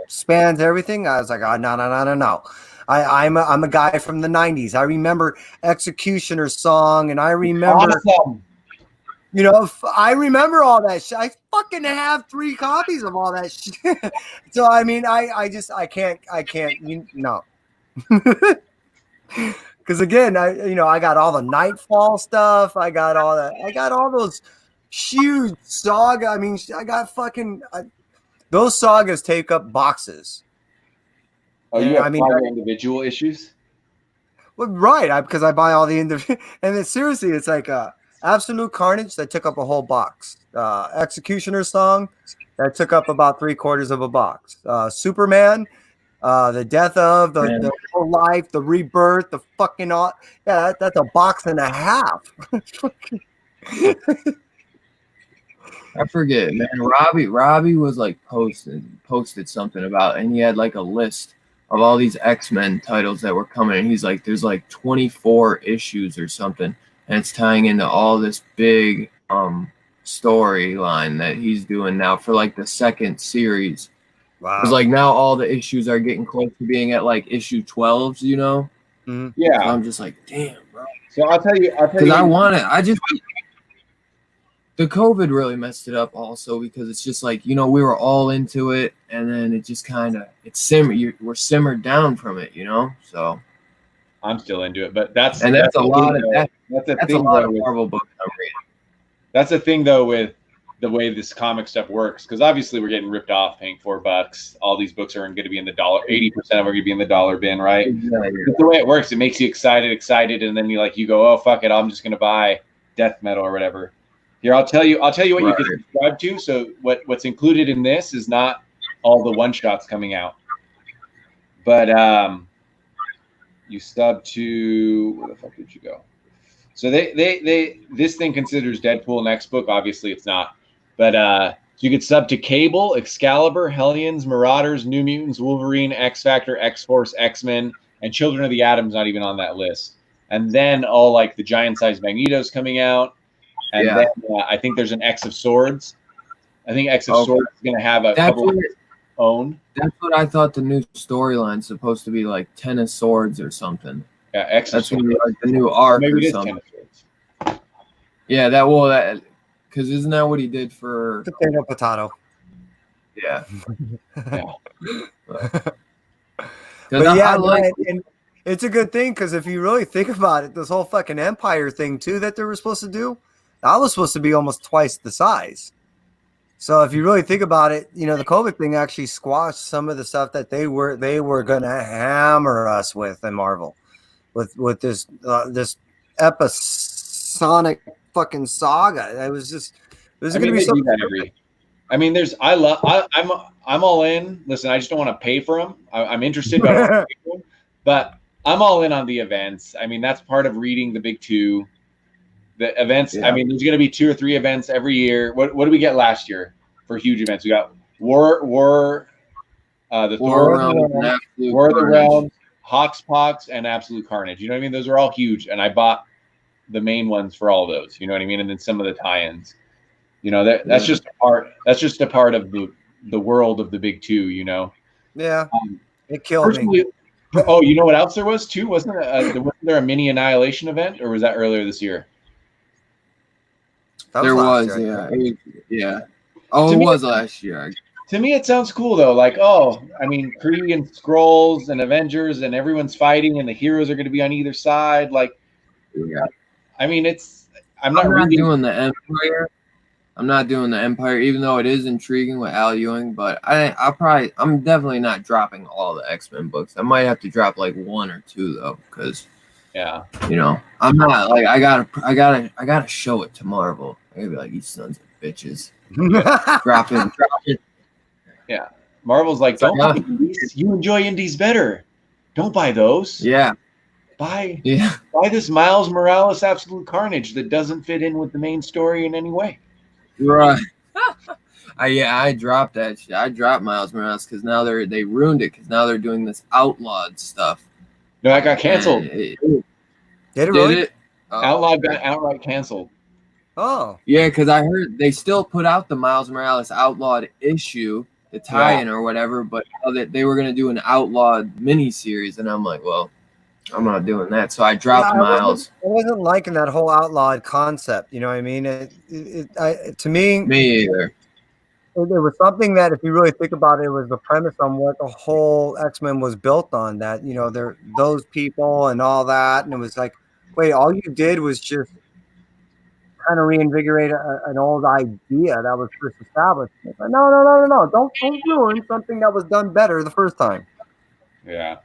spans everything. I was like, oh, no. I'm a guy from the 90s. I remember Executioner's song, and I remember, awesome. I remember all that shit. I fucking have 3 copies of all that shit. So I mean, I can't. No. Because again, I got all the Nightfall stuff. I got all those huge saga. I mean, I got fucking those sagas take up boxes. Oh, you have 5 individual issues? Well, right, because I buy all the individual. And then seriously, it's like Absolute Carnage that took up a whole box. Executioner's Song that took up about 3/4 of a box. Superman. The death of the whole life, the rebirth, the fucking all. Yeah, that's a box and a half. I forget, man. Robbie was like posted something about, and he had like a list of all these X-Men titles that were coming, and he's like, there's like 24 issues or something, and it's tying into all this big storyline that he's doing now for like the 2nd series. Wow. It's like now all the issues are getting close to being at like issue 12s, Mm-hmm. Yeah. So I'm just like, damn, bro. So I'll tell you. Because I want it. The COVID really messed it up also, because it's just like, we were all into it, and then it just kind of, we're simmered down from it, so. I'm still into it, but that's a lot of Marvel books I'm reading. That's the thing though with the way this comic stuff works, because obviously we're getting ripped off paying $4. All these books are going to be in the dollar. 80% of them are going to be in the dollar bin, right? Exactly. That's the way it works. It makes you excited, and then you go, oh fuck it, I'm just going to buy Death Metal or whatever. Here, I'll tell you what you can subscribe to. So what's included in this is not all the one shots coming out, but you sub to, where the fuck did you go? So this thing considers Deadpool next book. Obviously, it's not. But so you could sub to Cable, Excalibur, Hellions, Marauders, New Mutants, Wolverine, X-Factor, X-Force, X-Men, and Children of the Atom's not even on that list. And then all like the giant-sized Magneto's coming out. And then I think there's an X of Swords. I think X of Swords is going to have a couple of its own. That's what I thought the new storyline's supposed to be, like 10 of Swords or something. Yeah, X of That's Swords. going to be like the new arc Maybe or it is something. 10 of Swords. Yeah, because isn't that what he did for Potato. Yeah. But yeah, and it's a good thing, because if you really think about it, this whole fucking Empire thing too that they were supposed to do, that was supposed to be almost twice the size. So if you really think about it, the COVID thing actually squashed some of the stuff that they were gonna hammer us with in Marvel, with this episodic fucking saga. It was gonna be so. I mean, I'm all in. Listen, I just don't want to pay for them. I'm interested, but I'm all in on the events. I mean, that's part of reading the big 2. The events. Yeah. I mean, there's going to be 2 or 3 events every year. What did we get last year for huge events? We got War of the Realms, Hoxpox, and Absolute Carnage. You know what I mean? Those are all huge, and I bought the main ones for all those. You know what I mean? And then some of the tie-ins. That's just a part. That's just a part of the world of the big 2. Yeah, it killed me. Oh, you know what else there was too? Wasn't there a mini Annihilation event, or was that earlier this year? There last was, year. yeah. Oh, it was last year. To me, it sounds cool though. Like, I mean, Kree and Skrulls and Avengers and everyone's fighting, and the heroes are going to be on either side. Like, Yeah. I mean, I'm not really doing the Empire. I'm not doing the Empire, even though it is intriguing with Al Ewing. But I'm definitely not dropping all the X-Men books. I might have to drop like one or two though, because I'm not like I gotta show it to Marvel. I gotta be like, you sons of bitches. Drop it. Yeah. Marvel's like, don't buy indies. You enjoy indies better. Don't buy those. Yeah. Buy this Miles Morales Absolute Carnage that doesn't fit in with the main story in any way. Right. I dropped that shit. I dropped Miles Morales because now they ruined it because now they're doing this outlawed stuff. No, that got canceled. Did it really? Outlawed got outright canceled. Oh. Yeah, because I heard they still put out the Miles Morales outlawed issue, the tie-in or whatever, but they were going to do an outlawed miniseries, and I'm like, well, I'm not doing that. So I dropped Miles. I wasn't liking that whole outlawed concept. You know what I mean? To me either. There was something that, if you really think about it, was the premise on what the whole X-Men was built on. That they're those people and all that, and it was like, wait, all you did was just kind of reinvigorate an old idea that was first established. Like, no! Don't ruin something that was done better the first time. Yeah.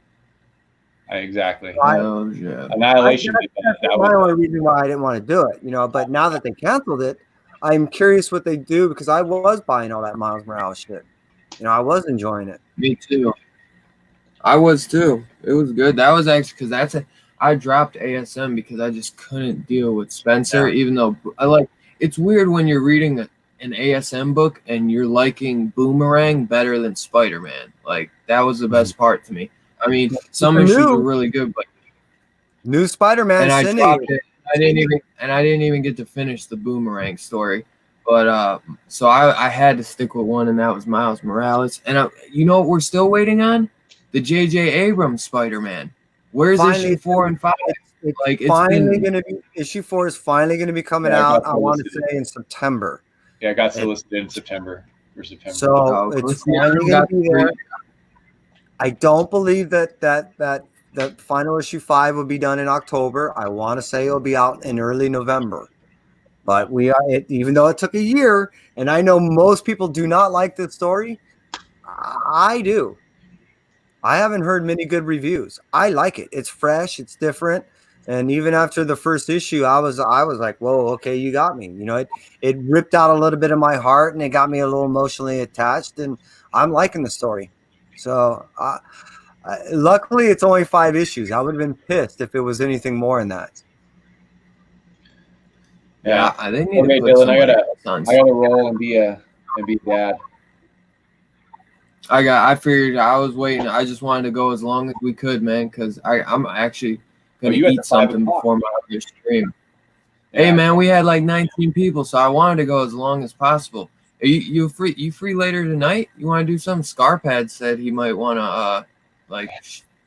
Exactly. Yeah. Annihilation. That's my only reason why I didn't want to do it, But now that they canceled it, I'm curious what they do, because I was buying all that Miles Morales shit. I was enjoying it. Me too. I was too. It was good. That was actually because I dropped ASM because I just couldn't deal with Spencer. Even though it's weird when you're reading an ASM book and you're liking Boomerang better than Spider-Man. Like, that was the best part to me. I mean, some issues were really good, but new Spider-Man. And I dropped it. I didn't even get to finish the Boomerang story, but so I had to stick with one, and that was Miles Morales. And what we're still waiting on? The J.J. Abrams Spider-Man. Where's issue 4 and 5? Issue 4 is finally going to be coming out. I want to say in September. Yeah, it got solicited in September. So it's finally going to be there. I don't believe that final issue 5 will be done in October. I want to say it'll be out in early November. But even though it took a year, and I know most people do not like this story, I do. I haven't heard many good reviews. I like it. It's fresh. It's different. And even after the first issue, I was like, whoa, okay, you got me. It ripped out a little bit of my heart, and it got me a little emotionally attached, and I'm liking the story. So luckily, it's only 5 issues. I would have been pissed if it was anything more than that. Yeah, I think. Okay, Dylan, I gotta roll and be a dad. I figured I was waiting. I just wanted to go as long as we could, man, because I'm actually gonna eat something before my other stream. Yeah. Hey, man, we had like 19 people, so I wanted to go as long as possible. Are you free? You free later tonight? You want to do something? Scarpad said he might want to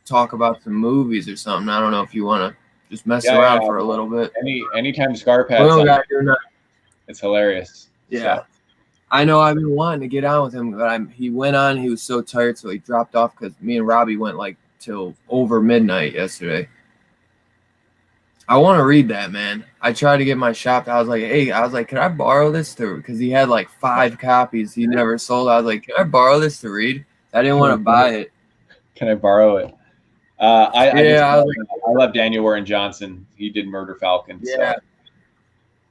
talk about some movies or something. I don't know if you want to just mess around for a little bit. Anytime Scarpad, it's hilarious. Yeah, so. I know. I've been wanting to get on with him, but he went on. He was so tired, so he dropped off because me and Robbie went like till over midnight yesterday. I want to read that, man. I tried to get my shop. I was like, can I borrow this because he had like 5 copies he never sold. I was like, can I borrow this to read? I didn't want to buy it. Can I borrow it? I love Daniel Warren Johnson. He did Murder Falcon. Yeah, so.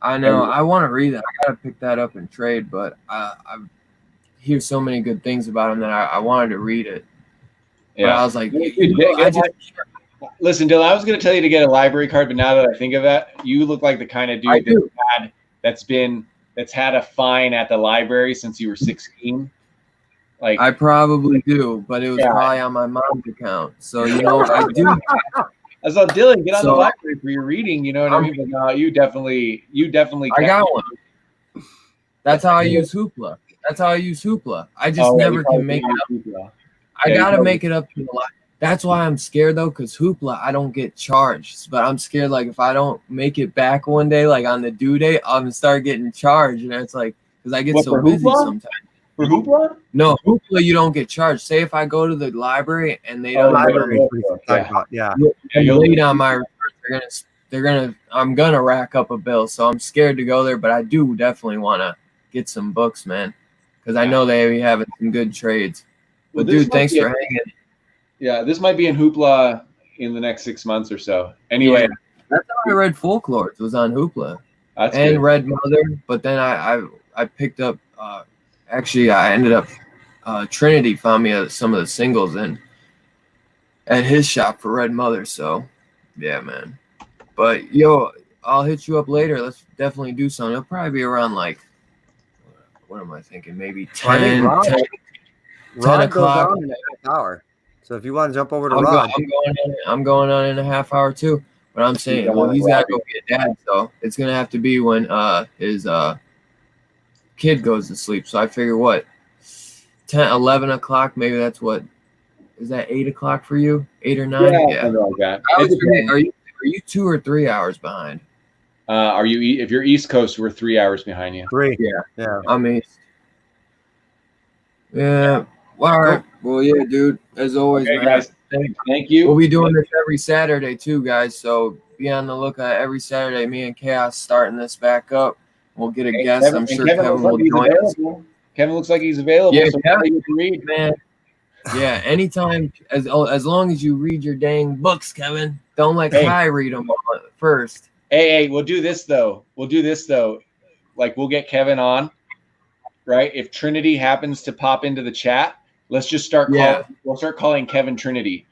I know. I want to read that. I gotta pick that up and trade, but I hear so many good things about him that I wanted to read it. Yeah, but I was like, listen, Dylan, I was going to tell you to get a library card, but now that I think of that, you look like the kind of dude that's had a fine at the library since you were 16. Like, I probably do, but it was probably on my mom's account. So I do. I was like, Dylan, get on the library for your reading. You know what I mean? But no, you definitely. I got one. That's how I use Hoopla. I just never can make it up. I gotta make it up to the library. That's why I'm scared though, because Hoopla, I don't get charged. But I'm scared, like, if I don't make it back one day, like on the due date, I'm gonna start getting charged. And it's like, because I get so busy sometimes. For Hoopla? No, Hoopla, you don't get charged. Say if I go to the library and they don't You're late on my returns, I'm gonna rack up a bill. So I'm scared to go there, but I do definitely want to get some books, man, because I know they be having some good trades. But dude, thanks for hanging. Yeah, this might be in Hoopla in the next 6 months or so. Anyway, that's how I read Folklore. It was on Hoopla. That's and good. Red Mother, but then I picked up. Actually, I ended up Trinity found me some of the singles at his shop for Red Mother. So yeah, man. But yo, I'll hit you up later. Let's definitely do something. It'll probably be around like, what am I thinking? Maybe 10 o'clock. In a half hour. So if you want to jump over to Rod, I'm going on in a half hour too. But I'm saying, well, he's got to go get dad, so it's gonna have to be when his kid goes to sleep. So I figure 11 o'clock, maybe that's what is that 8 o'clock for you? 8 or 9? Yeah. Like are you 2 or 3 hours behind? Are you if you're East Coast, we're 3 hours behind you. 3. Yeah. I'm East. Yeah. Well, all right. Well, yeah, dude. As always, okay, man. Guys, thank you. We'll be doing this every Saturday too, guys. So be on the lookout every Saturday. Me and Chaos starting this back up. We'll get a guest. I'm sure Kevin will join us. Kevin looks like he's available. Yeah, so Kevin, read, man. Yeah, anytime, as long as you read your dang books, Kevin. Don't let Kai read them first. Hey, we'll do this though. Like, we'll get Kevin on, right? If Trinity happens to pop into the chat, let's just start calling. We'll start calling Kevin Trinity.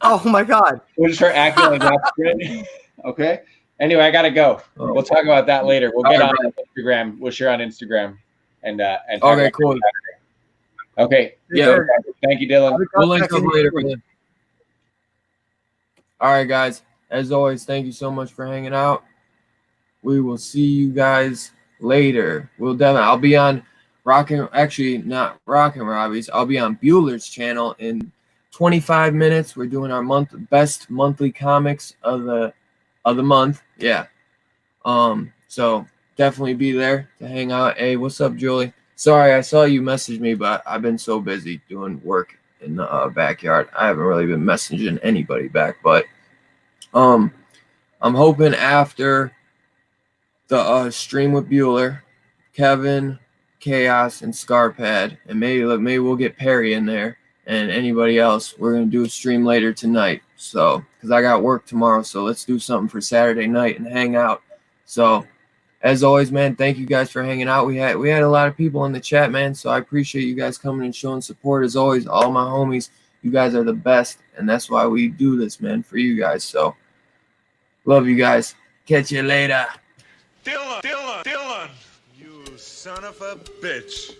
Oh my God! We'll just start acting like that's Trinity. Okay. Anyway, I gotta go. We'll talk about that later. We'll get on Instagram. We'll share on Instagram and okay, cool. Okay. Yeah. Thank you, Dylan. We'll link up later. All right, guys. As always, thank you so much for hanging out. We will see you guys later. I'll be on not Rockin' Robbie's. I'll be on Bueller's channel in 25 minutes. We're doing our best monthly comics of the month. Yeah. So definitely be there to hang out. Hey, what's up, Julie? Sorry, I saw you message me, but I've been so busy doing work in the backyard. I haven't really been messaging anybody back, but I'm hoping after the stream with Bueller, Kevin, Chaos, and Scarpad, and maybe we'll get Perry in there and anybody else. We're gonna do a stream later tonight. So, because I got work tomorrow, so let's do something for Saturday night and hang out. So, as always, man, thank you guys for hanging out. We had a lot of people in the chat, man. So I appreciate you guys coming and showing support. As always, all my homies, you guys are the best, and that's why we do this, man, for you guys. So, love you guys. Catch you later. Dylan, you son of a bitch.